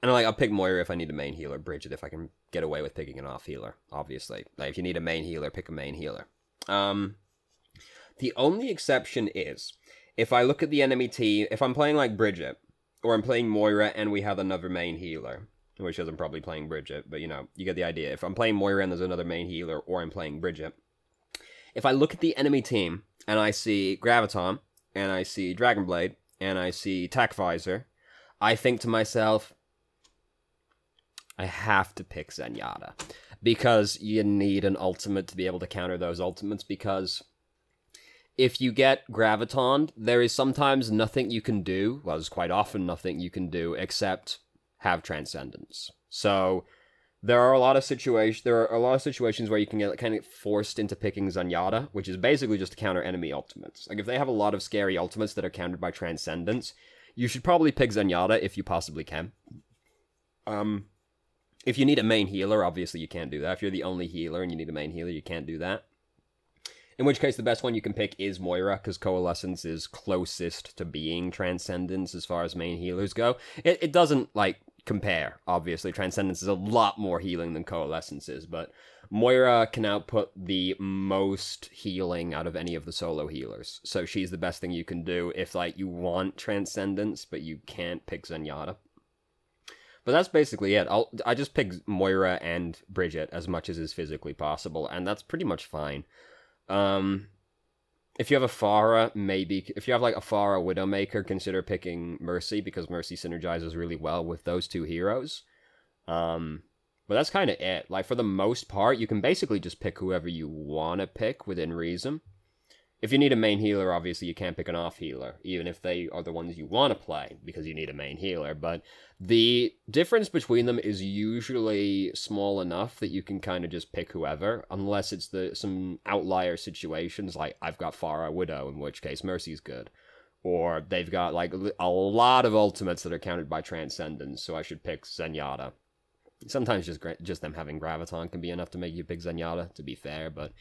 And like, I'll pick Moira if I need a main healer, Bridget if I can get away with picking an off healer, obviously. Like, if you need a main healer, pick a main healer. The only exception is, if I look at the enemy team, if I'm playing like Bridget, or I'm playing Moira and we have another main healer, which is I'm probably playing Bridget, but you know, you get the idea. If I'm playing Moira and there's another main healer, or I'm playing Bridget, if I look at the enemy team, and I see Graviton, and I see Dragonblade, and I see Tackvisor, I think to myself, I have to pick Zenyatta. Because you need an ultimate to be able to counter those ultimates, because if you get Graviton, there is sometimes nothing you can do, well, there's quite often nothing you can do, except have Transcendence. So there are a lot of situations where you can get kind of forced into picking Zenyatta, which is basically just to counter enemy ultimates. Like, if they have a lot of scary ultimates that are countered by Transcendence, you should probably pick Zenyatta if you possibly can. If you need a main healer, obviously you can't do that. If you're the only healer and you need a main healer, you can't do that. In which case, the best one you can pick is Moira, because Coalescence is closest to being Transcendence as far as main healers go. It doesn't, like, compare, obviously. Transcendence is a lot more healing than Coalescence is, but Moira can output the most healing out of any of the solo healers. So she's the best thing you can do if, like, you want Transcendence, but you can't pick Zenyatta. But that's basically it. I just pick Moira and Bridget as much as is physically possible, and that's pretty much fine. If you have a Pharah, maybe, if you have like a Pharah Widowmaker, consider picking Mercy, because Mercy synergizes really well with those two heroes. But that's kind of it. Like, for the most part, you can basically just pick whoever you want to pick within reason. If you need a main healer, obviously you can't pick an off healer, even if they are the ones you want to play, because you need a main healer. But the difference between them is usually small enough that you can kind of just pick whoever, unless it's some outlier situations, like I've got Pharah Widow, in which case Mercy's good. Or they've got like a lot of ultimates that are countered by Transcendence, so I should pick Zenyatta. Sometimes just them having Graviton can be enough to make you pick Zenyatta, to be fair, but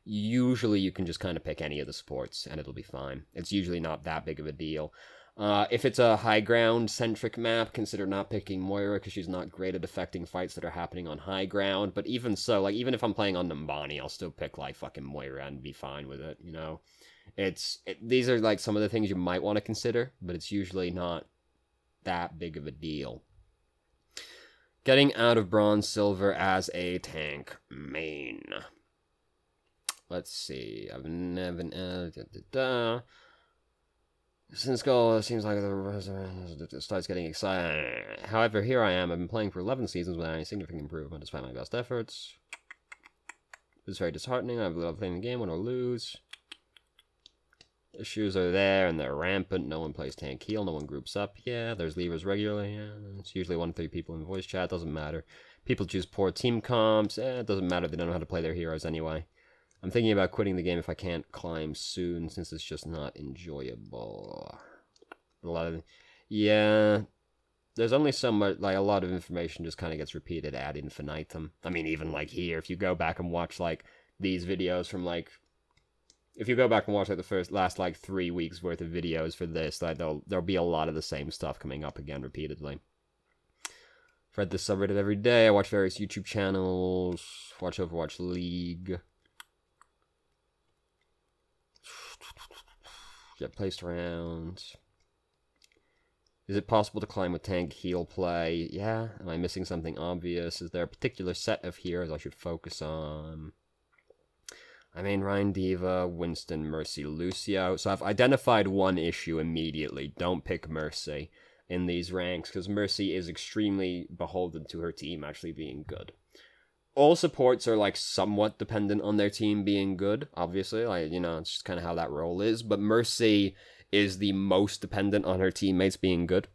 usually you can just kind of pick any of the supports and it'll be fine. It's usually not that big of a deal. If it's a high ground centric map, consider not picking Moira, because she's not great at affecting fights that are happening on high ground. But even so, like, even if I'm playing on Numbani, I'll still pick like fucking Moira and be fine with it, you know? These are like some of the things you might want to consider, but it's usually not that big of a deal. Getting out of Bronze Silver as a tank main. Let's see. I've never... Since goal, it seems like it starts getting exciting. However, here I am. I've been playing for 11 seasons without any significant improvement despite my best efforts. It's very disheartening. I love playing the game, win or lose. Issues are there, and they're rampant. No one plays tank heal. No one groups up. Yeah, there's levers regularly. Yeah, it's usually 1 to 3 people in voice chat. Doesn't matter. People choose poor team comps. It doesn't matter. They don't know how to play their heroes anyway. I'm thinking about quitting the game if I can't climb soon, since it's just not enjoyable. Yeah. there's only so much, like, a lot of information just kind of gets repeated ad infinitum. I mean, even, like, here, if you go back and watch, like, these videos from, like, if you go back and watch, like, the last, like, 3 weeks worth of videos for this, like, there'll be a lot of the same stuff coming up again repeatedly. I've read this subreddit every day, I watch various YouTube channels, watch Overwatch League. Get placed around. Is it possible to climb with tank heal play? Yeah. Am I missing something obvious? Is there a particular set of heroes I should focus on? I mean, Ryan Diva, Winston, Mercy, Lucio. So I've identified one issue immediately. Don't pick Mercy in these ranks, because Mercy is extremely beholden to her team actually being good. All supports are, like, somewhat dependent on their team being good, obviously. Like, you know, it's just kind of how that role is. But Mercy is the most dependent on her teammates being good.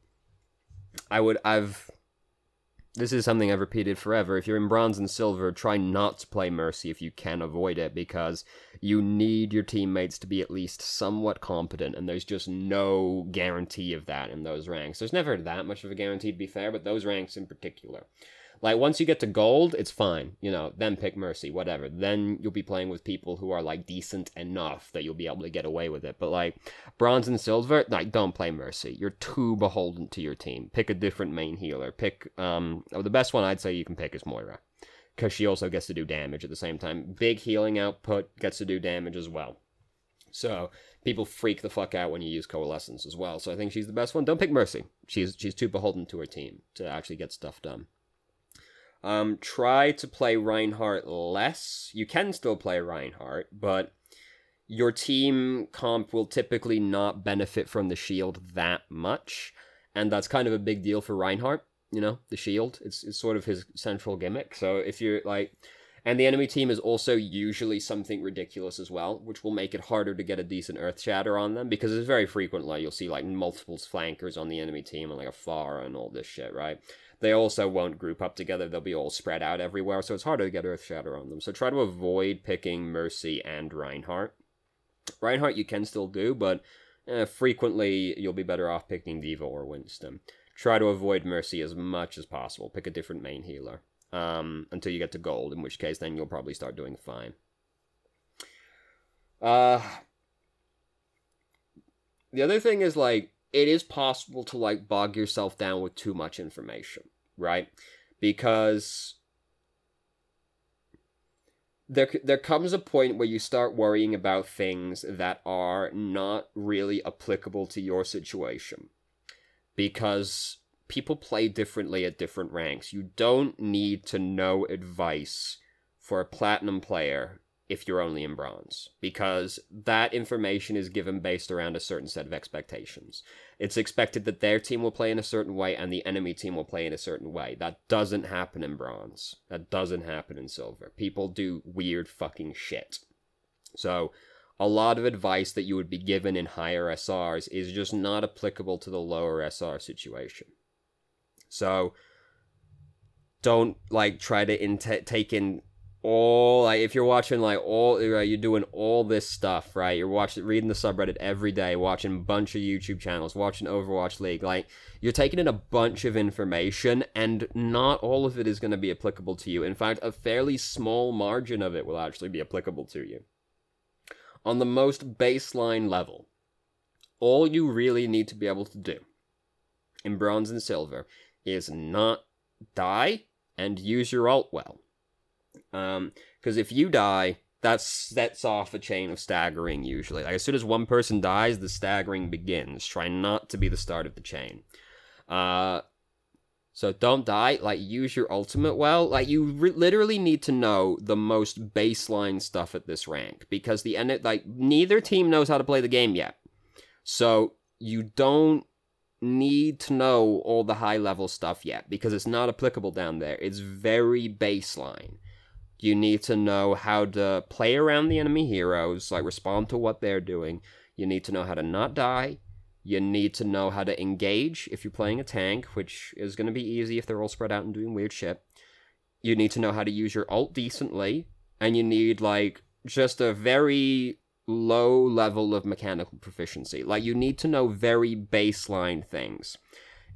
This is something I've repeated forever. If you're in Bronze and Silver, try not to play Mercy if you can avoid it, because you need your teammates to be at least somewhat competent, and there's just no guarantee of that in those ranks. There's never that much of a guarantee, to be fair, but those ranks in particular. Like, once you get to gold, it's fine, you know, then pick Mercy, whatever. Then you'll be playing with people who are, like, decent enough that you'll be able to get away with it. But, like, Bronze and Silver, like, don't play Mercy. You're too beholden to your team. Pick a different main healer. Pick, the best one I'd say you can pick is Moira, because she also gets to do damage at the same time. Big healing output, gets to do damage as well. So, people freak the fuck out when you use Coalescence as well. So I think she's the best one. Don't pick Mercy. She's too beholden to her team to actually get stuff done. Try to play Reinhardt less. You can still play Reinhardt, but your team comp will typically not benefit from the shield that much, and that's kind of a big deal for Reinhardt, you know, the shield. It's sort of his central gimmick, so if you're, like... And the enemy team is also usually something ridiculous as well, which will make it harder to get a decent Earth Shatter on them, because it's very frequent, like, you'll see, like, multiple flankers on the enemy team, and, like, a Pharah and all this shit, right? They also won't group up together, they'll be all spread out everywhere, so it's harder to get Earth Shatter on them. So try to avoid picking Mercy and Reinhardt. Reinhardt you can still do, but frequently you'll be better off picking Diva or Winston. Try to avoid Mercy as much as possible. Pick a different main healer. Until you get to gold, in which case then you'll probably start doing fine. The other thing is, like, it is possible to, like, bog yourself down with too much information, right? Because there comes a point where you start worrying about things that are not really applicable to your situation. Because people play differently at different ranks. You don't need to know advice for a platinum player if you're only in bronze, because that information is given based around a certain set of expectations. It's expected that their team will play in a certain way and the enemy team will play in a certain way. That doesn't happen in bronze. That doesn't happen in silver. People do weird fucking shit. So, a lot of advice that you would be given in higher SRs is just not applicable to the lower SR situation. So, don't, like, try to take in all, like, if you're watching, like, you're doing all this stuff, right? You're reading the subreddit every day, watching a bunch of YouTube channels, watching Overwatch League, like, you're taking in a bunch of information, and not all of it is going to be applicable to you. In fact, a fairly small margin of it will actually be applicable to you. On the most baseline level, all you really need to be able to do in bronze and silver is not die and use your ult well. Because if you die, that sets off a chain of staggering usually. Like, as soon as one person dies, the staggering begins. Try not to be the start of the chain. So don't die, like, use your ultimate well. Like, you literally need to know the most baseline stuff at this rank, because neither team knows how to play the game yet. So you don't need to know all the high level stuff yet, because it's not applicable down there. It's very baseline. You need to know how to play around the enemy heroes, like, respond to what they're doing. You need to know how to not die. You need to know how to engage if you're playing a tank, which is going to be easy if they're all spread out and doing weird shit. You need to know how to use your ult decently, and you need, like, just a very low level of mechanical proficiency. Like, you need to know very baseline things.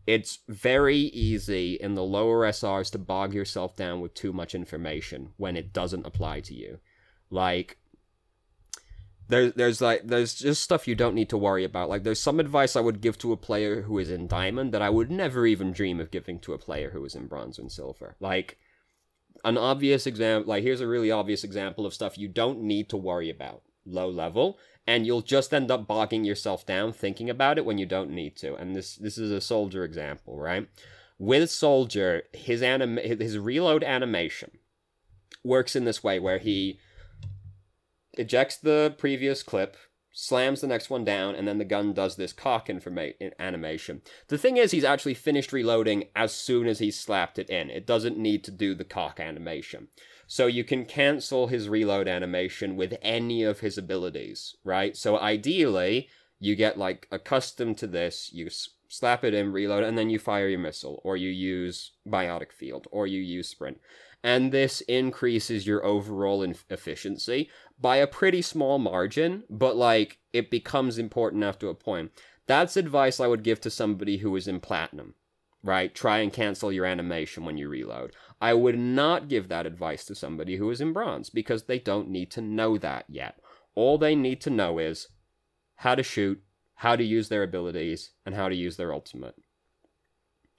it's very easy in the lower SRs to bog yourself down with too much information when it doesn't apply to you. Like, there's just stuff you don't need to worry about. Like, there's some advice I would give to a player who is in Diamond that I would never even dream of giving to a player who is in Bronze and Silver. Like, an obvious example, like, here's a really obvious example of stuff you don't need to worry about. Low level, and you'll just end up bogging yourself down thinking about it when you don't need to. And this is a Soldier example, right? With Soldier, his reload animation works in this way, where he ejects the previous clip, slams the next one down, and then the gun does this cock animation. The thing is, he's actually finished reloading as soon as he slapped it in. It doesn't need to do the cock animation. So you can cancel his reload animation with any of his abilities, right? So ideally, you get, like, accustomed to this, you slap it in, reload, and then you fire your missile, or you use Biotic Field, or you use Sprint. And this increases your overall efficiency by a pretty small margin, but, like, it becomes important after a point. That's advice I would give to somebody who is in Platinum, right? Try and cancel your animation when you reload. I would not give that advice to somebody who is in Bronze, because they don't need to know that yet. All they need to know is how to shoot, how to use their abilities, and how to use their ultimate.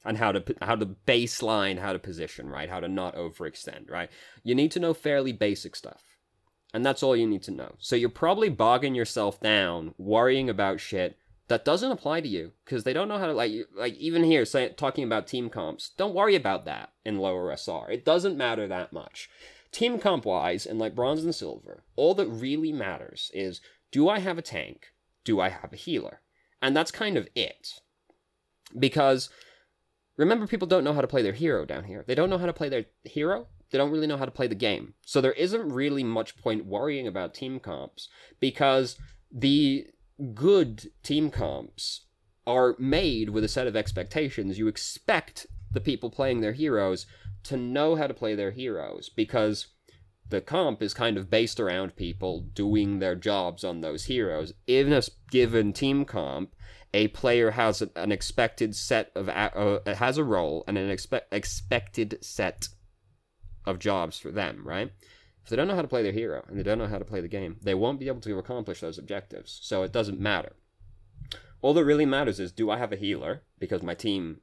And how to baseline, how to position, right? How to not overextend, right? You need to know fairly basic stuff. And that's all you need to know. So you're probably bogging yourself down, worrying about shit that doesn't apply to you, because they don't know how to, like even here, talking about team comps, don't worry about that in lower SR. It doesn't matter that much. Team comp-wise, in, like, Bronze and Silver, all that really matters is, do I have a tank? Do I have a healer? And that's kind of it. Because, remember, people don't know how to play their hero down here. They don't know how to play their hero. They don't really know how to play the game. So there isn't really much point worrying about team comps, because the good team comps are made with a set of expectations. You expect the people playing their heroes to know how to play their heroes, because the comp is kind of based around people doing their jobs on those heroes. In a given team comp, a player has an expected set of has a role and an expected set of jobs for them, right? If they don't know how to play their hero, and they don't know how to play the game, they won't be able to accomplish those objectives, so it doesn't matter. All that really matters is, do I have a healer, because my team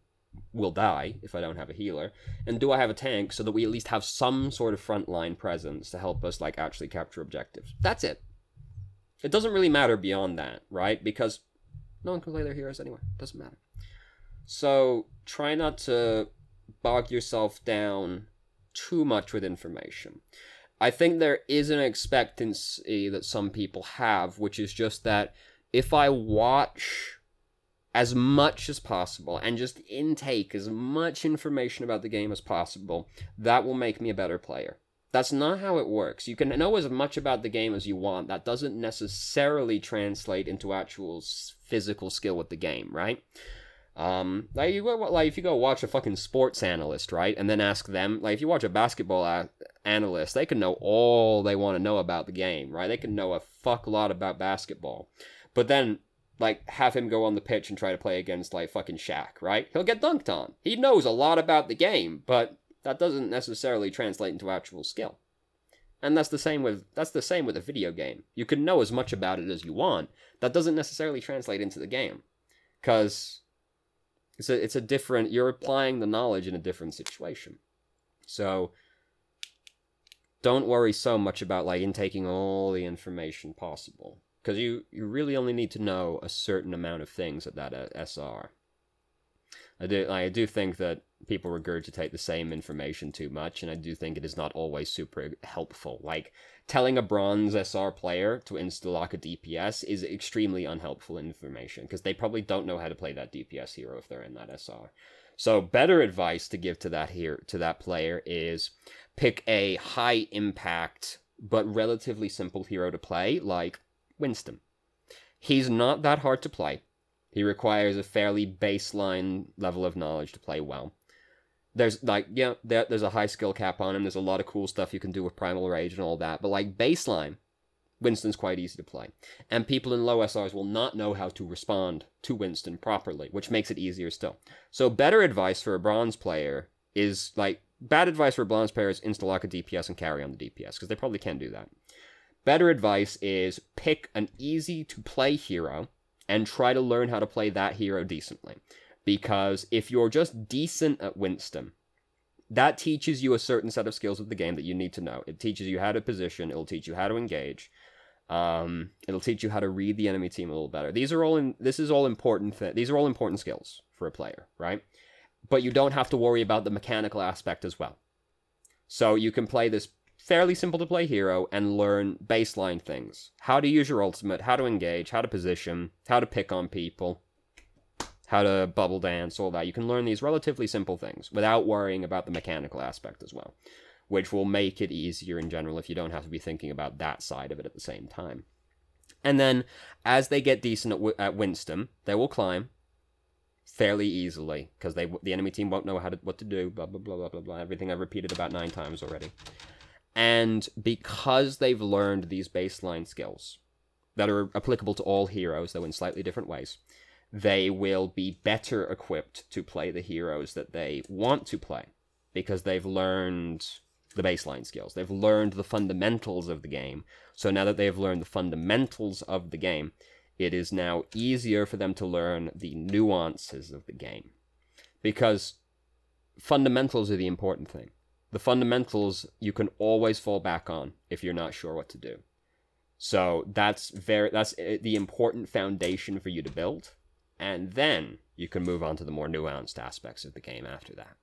will die if I don't have a healer, and do I have a tank, so that we at least have some sort of frontline presence to help us, like, actually capture objectives. That's it. It doesn't really matter beyond that, right? Because no one can play their heroes anyway. It doesn't matter. So, try not to bog yourself down too much with information. I think there is an expectancy that some people have, which is just that if I watch as much as possible and just intake as much information about the game as possible, that will make me a better player. That's not how it works. You can know as much about the game as you want. That doesn't necessarily translate into actual physical skill with the game, right? Like if you go watch a fucking sports analyst, right, and then ask them, like, if you watch a basketball analyst, they can know all they want to know about the game, right? They can know a fuck lot about basketball, but then, like, have him go on the pitch and try to play against, like, fucking Shaq, right? He'll get dunked on. He knows a lot about the game, but that doesn't necessarily translate into actual skill. And that's the same with a video game. You can know as much about it as you want. That doesn't necessarily translate into the game, because it's a different, you're applying the knowledge in a different situation. So don't worry so much about, like, intaking all the information possible, because you really only need to know a certain amount of things at that SR. I do think that people regurgitate the same information too much, and I do think it is not always super helpful. Like, telling a Bronze SR player to insta-lock a DPS is extremely unhelpful information, because they probably don't know how to play that DPS hero if they're in that SR. So better advice to give to that player is pick a high-impact but relatively simple hero to play, like Winston. He's not that hard to play. He requires a fairly baseline level of knowledge to play well. There's, like, yeah, there's a high skill cap on him. There's a lot of cool stuff you can do with Primal Rage and all that. But, like, baseline, Winston's quite easy to play. And people in low SRs will not know how to respond to Winston properly, which makes it easier still. So better advice for a bronze player is, like, bad advice for a bronze player is insta-lock a DPS and carry on the DPS, because they probably can't do that. Better advice is pick an easy-to-play hero and try to learn how to play that hero decently. Because if you're just decent at Winston, that teaches you a certain set of skills of the game that you need to know. It teaches you how to position, it'll teach you how to engage, it'll teach you how to read the enemy team a little better. These are all important skills for a player, right? But you don't have to worry about the mechanical aspect as well. So you can play this fairly simple to play hero and learn baseline things. How to use your ultimate, how to engage, how to position, how to pick on people, how to bubble dance, all that. You can learn these relatively simple things without worrying about the mechanical aspect as well, which will make it easier in general if you don't have to be thinking about that side of it at the same time. And then, as they get decent at Winston, they will climb fairly easily, because the enemy team won't know what to do, blah, blah, blah, blah, blah, blah, everything I've repeated about 9 times already. And because they've learned these baseline skills that are applicable to all heroes, though in slightly different ways, they will be better equipped to play the heroes that they want to play, because they've learned the baseline skills. They've learned the fundamentals of the game. So now that they've learned the fundamentals of the game, it is now easier for them to learn the nuances of the game. Because fundamentals are the important thing. The fundamentals you can always fall back on if you're not sure what to do. So that's the important foundation for you to build. And then you can move on to the more nuanced aspects of the game after that.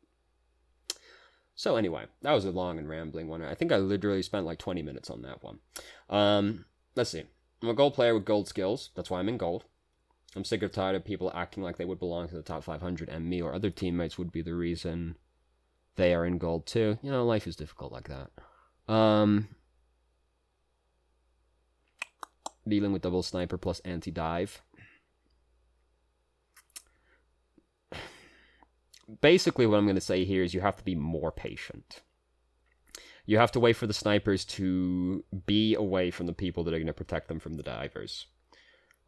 So anyway, that was a long and rambling one. I think I literally spent like 20 minutes on that one. Let's see. I'm a gold player with gold skills. That's why I'm in gold. I'm sick or tired of people acting like they would belong to the top 500, and me or other teammates would be the reason they are in gold too. You know, life is difficult like that. Dealing with double sniper plus anti-dive. Basically, what I'm going to say here is you have to be more patient. You have to wait for the snipers to be away from the people that are going to protect them from the divers.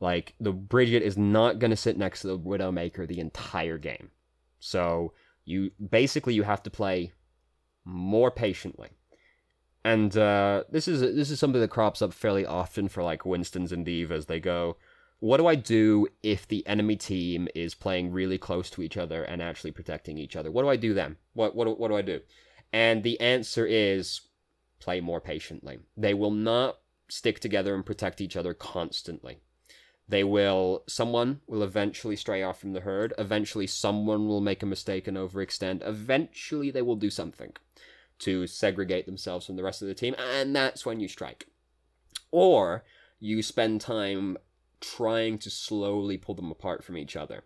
Like, the Bridget is not going to sit next to the Widowmaker the entire game. So, you have to play more patiently. And this is something that crops up fairly often for, like, Winstons and Divas. They go, what do I do if the enemy team is playing really close to each other and actually protecting each other? What do I do then? What do I do? And the answer is, play more patiently. They will not stick together and protect each other constantly. Someone will eventually stray off from the herd. Eventually someone will make a mistake and overextend. Eventually they will do something to segregate themselves from the rest of the team, and that's when you strike. Or you spend time trying to slowly pull them apart from each other.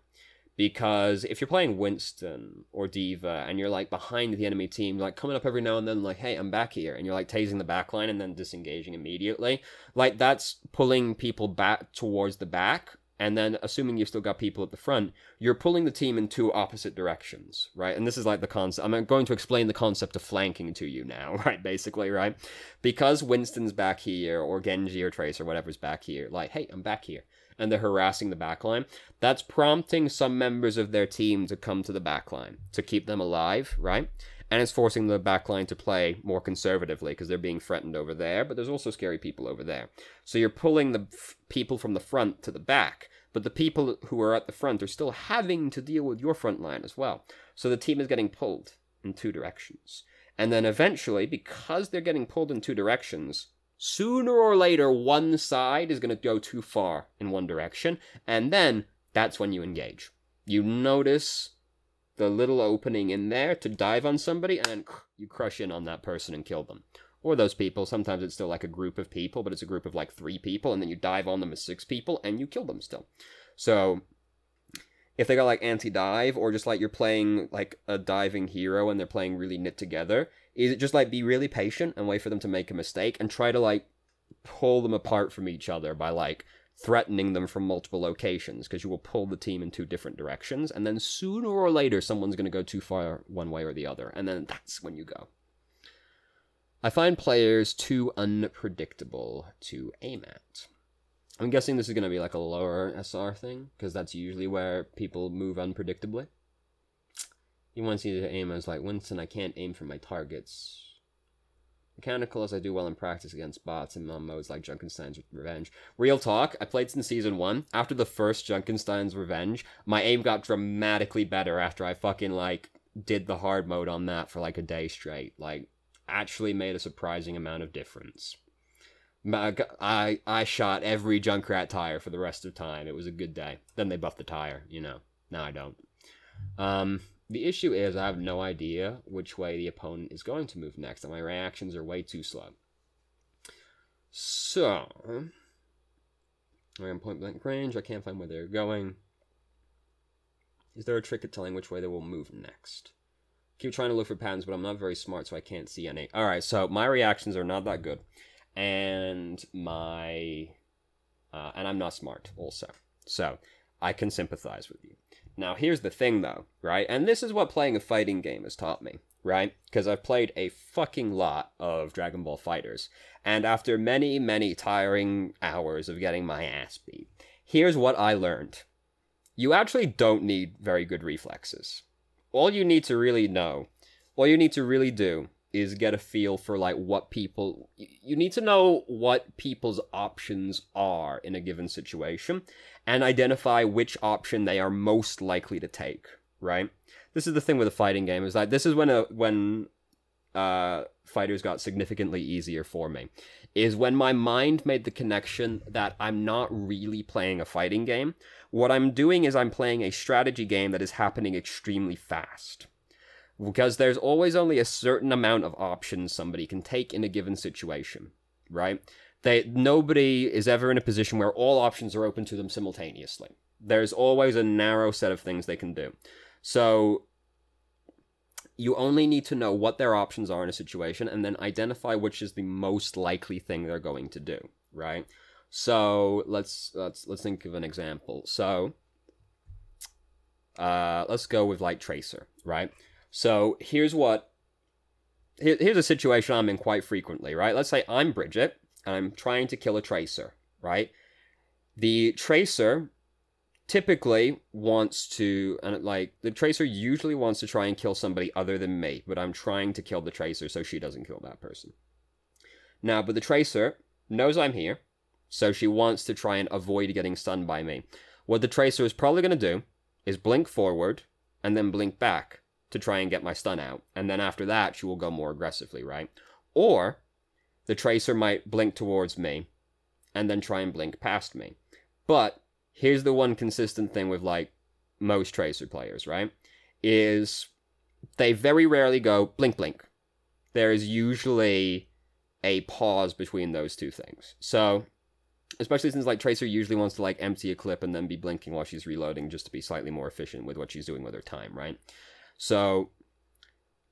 Because if you're playing Winston or Diva and you're like behind the enemy team, like coming up every now and then like, hey, I'm back here, and you're like tasing the backline and then disengaging immediately, like that's pulling people back towards the back, and then assuming you've still got people at the front, you're pulling the team in 2 opposite directions, right? And this is like the concept. I'm going to explain the concept of flanking to you now, right? Basically, right? Because Winston's back here, or Genji or Trace or whatever's back here, like, hey, I'm back here, and they're harassing the backline, that's prompting some members of their team to come to the backline to keep them alive, right? And it's forcing the backline to play more conservatively because they're being threatened over there, but there's also scary people over there. So you're pulling the people from the front to the back, but the people who are at the front are still having to deal with your front line as well. So the team is getting pulled in 2 directions. And then eventually, because they're getting pulled in 2 directions, sooner or later, one side is going to go too far in one direction, and then that's when you engage. You notice the little opening in there to dive on somebody, and you crush in on that person and kill them. Or those people. Sometimes it's still like a group of people, but it's a group of like 3 people, and then you dive on them as 6 people, and you kill them still. So, if they got like anti-dive, or just like you're playing like a diving hero and they're playing really knit together, is it just like be really patient and wait for them to make a mistake and try to like pull them apart from each other by like threatening them from multiple locations, because you will pull the team in 2 different directions, and then sooner or later someone's going to go too far one way or the other, and then that's when you go. I find players too unpredictable to aim at. I'm guessing this is going to be like a lower SR thing, because that's usually where people move unpredictably. You want to see the aim as like, Winston, I can't aim for my targets. Mechanical as I do well in practice against bots in modes like Junkenstein's Revenge. Real talk, I played since Season 1. After the first Junkenstein's Revenge, my aim got dramatically better after I fucking, like, did the hard mode on that for, like, a day straight. Like, actually made a surprising amount of difference. I shot every Junkrat tire for the rest of time. It was a good day. Then they buffed the tire, you know. Now I don't. The issue is I have no idea which way the opponent is going to move next, and my reactions are way too slow. So, I'm in point blank range. I can't find where they're going. Is there a trick at telling which way they will move next? Keep trying to look for patterns, but I'm not very smart, so I can't see any. Alright, so my reactions are not that good. And and I'm not smart also. So, I can sympathize with you. Now, here's the thing, though, right? And this is what playing a fighting game has taught me, right? Because I've played a fucking lot of Dragon Ball FighterZ. And after many, many tiring hours of getting my ass beat, here's what I learned. You actually don't need very good reflexes. All you need to really do is get a feel for, like, what people... You need to know what people's options are in a given situation, and identify which option they are most likely to take, right? This is the thing with a fighting game, is that this is when fighters got significantly easier for me, is when my mind made the connection that I'm not really playing a fighting game. What I'm doing is I'm playing a strategy game that is happening extremely fast. Because there's always only a certain amount of options somebody can take in a given situation, right? Nobody is ever in a position where all options are open to them simultaneously. There's always a narrow set of things they can do. So you only need to know what their options are in a situation and then identify which is the most likely thing they're going to do, right? So let's think of an example. So let's go with like Tracer, right? So here's a situation I'm in quite frequently, right? Let's say I'm Bridget, and I'm trying to kill a Tracer, right? The Tracer typically wants to, the Tracer usually wants to try and kill somebody other than me, but I'm trying to kill the Tracer so she doesn't kill that person. Now, but the Tracer knows I'm here, so she wants to try and avoid getting stunned by me. What the Tracer is probably going to do is blink forward, and then blink back to try and get my stun out. And then after that, she will go more aggressively, right? Or the Tracer might blink towards me and then try and blink past me. But here's the one consistent thing with, like, most Tracer players, right? Is they very rarely go blink, blink. There is usually a pause between those two things. So, especially since, like, Tracer usually wants to, like, empty a clip and then be blinking while she's reloading just to be slightly more efficient with what she's doing with her time, right? So,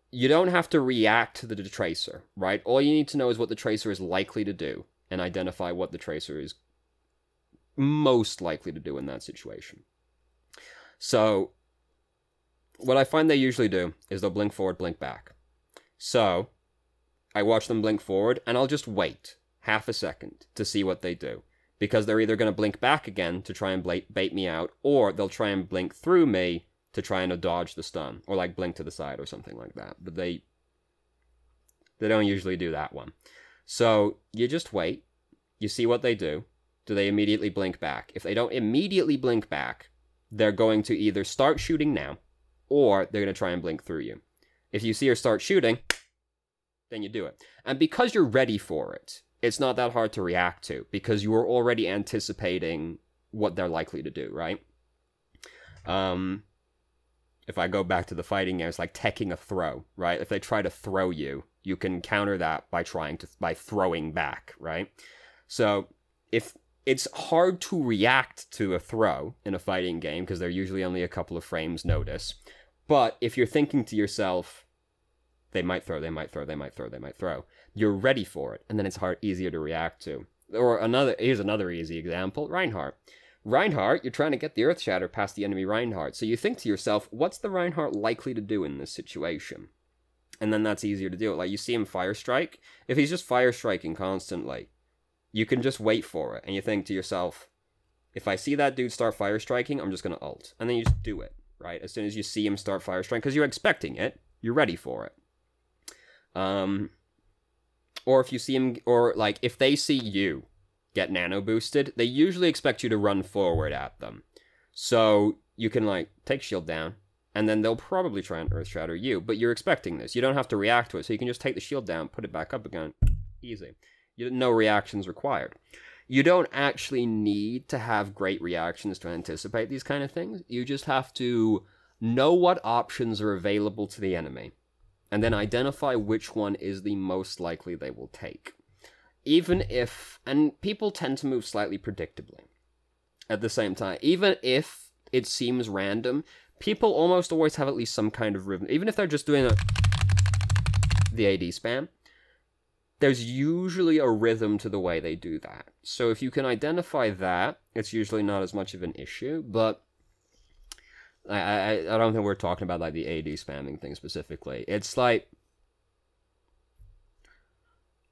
you don't have to react to the Tracer, right? All you need to know is what the Tracer is likely to do, and identify what the Tracer is most likely to do in that situation. So, what I find they usually do is they'll blink forward, blink back. So, I watch them blink forward, and I'll just wait half a second to see what they do. Because they're either going to blink back again to try and bait me out, or they'll try and blink through me to try and dodge the stun, or like blink to the side or something like that. But they don't usually do that one. So you just wait, you see what they do. Do they immediately blink back? If they don't immediately blink back, they're going to either start shooting now, or they're going to try and blink through you. If you see her start shooting, then you do it. And because you're ready for it, it's not that hard to react to, because you are already anticipating what they're likely to do, right? If I go back to the fighting game, it's like teching a throw, right? If they try to throw you, you can counter that by throwing back, right? So if it's hard to react to a throw in a fighting game because they're usually only a couple of frames notice, but if you're thinking to yourself, they might throw, they might throw, they might throw, they might throw, you're ready for it, and then it's easier to react to. Or here's another easy example, Reinhardt. Reinhardt, you're trying to get the Earth Shatter past the enemy Reinhardt, so you think to yourself, what's the Reinhardt likely to do in this situation? And then that's easier to deal with. Like, you see him fire strike. If he's just fire striking constantly, you can just wait for it. And you think to yourself, if I see that dude start fire striking, I'm just going to ult. And then you just do it, right? As soon as you see him start fire striking, because you're expecting it, you're ready for it. Or if you see him, or like, if they see you get nano boosted, they usually expect you to run forward at them. So you can, like, take shield down, and then they'll probably try and earth shatter you, but you're expecting this. You don't have to react to it, so you can just take the shield down, put it back up again. Easy. No reactions required. You don't actually need to have great reactions to anticipate these kind of things. You just have to know what options are available to the enemy, and then identify which one is the most likely they will take. Even if, and people tend to move slightly predictably at the same time, even if it seems random, people almost always have at least some kind of rhythm. Even if they're just doing the AD spam, there's usually a rhythm to the way they do that. So if you can identify that, it's usually not as much of an issue, but I don't think we're talking about, like, the AD spamming thing specifically. It's like,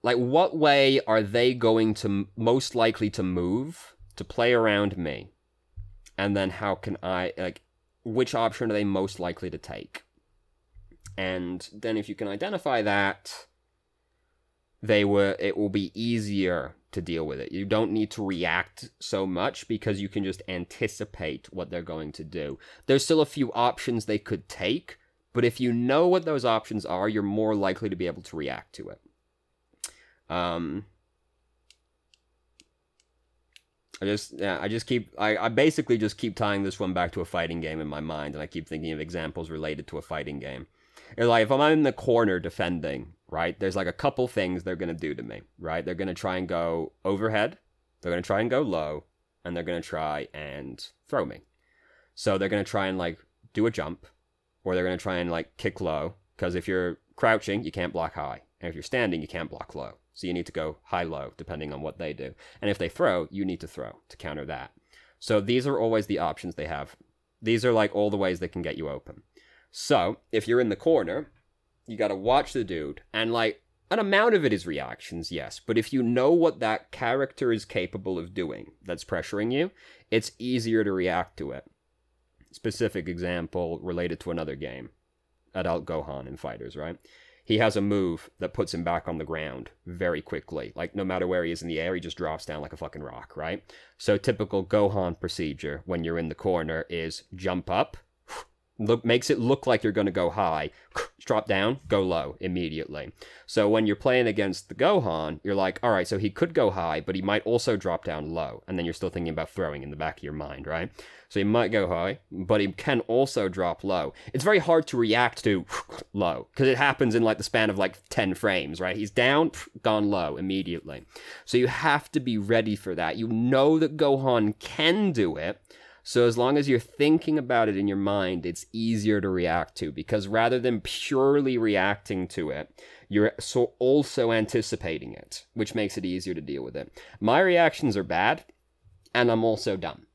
what way are they going to most likely to move to play around me? And then how can I, like, which option are they most likely to take? And then if you can identify that, it will be easier to deal with it. You don't need to react so much because you can just anticipate what they're going to do. There's still a few options they could take, but if you know what those options are, you're more likely to be able to react to it. I basically just keep tying this one back to a fighting game in my mind, and I keep thinking of examples related to a fighting game. It's like, if I'm in the corner defending, right, there's like a couple things they're going to do to me, right? They're going to try and go overhead, they're going to try and go low, and they're going to try and throw me. So they're going to try and, like, do a jump, or they're going to try and, like, kick low, because if you're crouching, you can't block high, and if you're standing, you can't block low. So you need to go high-low, depending on what they do. And if they throw, you need to throw to counter that. So these are always the options they have. These are, like, all the ways they can get you open. So, if you're in the corner, you gotta watch the dude, and, like, an amount of it is reactions, yes, but if you know what that character is capable of doing that's pressuring you, it's easier to react to it. Specific example related to another game. Adult Gohan in Fighters, right? He has a move that puts him back on the ground very quickly. Like, no matter where he is in the air, he just drops down like a fucking rock, right? So typical Gohan procedure when you're in the corner is jump up, makes it look like you're going to go high, drop down, go low immediately. So when you're playing against the Gohan, you're like, all right, so he could go high, but he might also drop down low. And then you're still thinking about throwing in the back of your mind, right? So he might go high, but he can also drop low. It's very hard to react to low, because it happens in, like, the span of, like, 10 frames, right? He's down, gone low immediately. So you have to be ready for that. You know that Gohan can do it, so as long as you're thinking about it in your mind, it's easier to react to, because rather than purely reacting to it, you're also anticipating it, which makes it easier to deal with it. My reactions are bad, and I'm also dumb.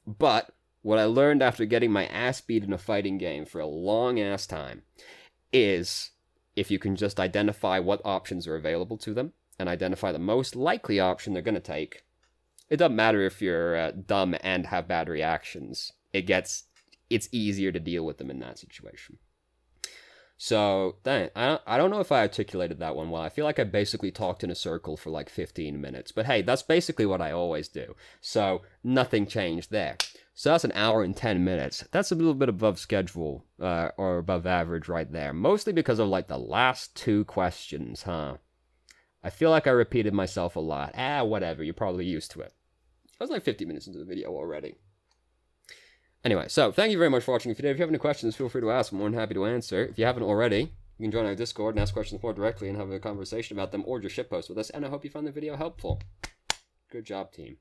But what I learned after getting my ass beat in a fighting game for a long-ass time is, if you can just identify what options are available to them, and identify the most likely option they're going to take, it doesn't matter if you're dumb and have bad reactions. It's easier to deal with them in that situation. So, dang, I don't know if I articulated that one well. I feel like I basically talked in a circle for like 15 minutes. But hey, that's basically what I always do. So, nothing changed there. So that's an hour and 10 minutes. That's a little bit above schedule, or above average right there. Mostly because of, like, the last two questions, huh? I feel like I repeated myself a lot. Whatever, you're probably used to it. I was like 50 minutes into the video already. Anyway, so thank you very much for watching. If you have any questions, feel free to ask. I'm more than happy to answer. If you haven't already, you can join our Discord and ask questions more directly and have a conversation about them, or just shitpost with us. And I hope you found the video helpful. Good job, team.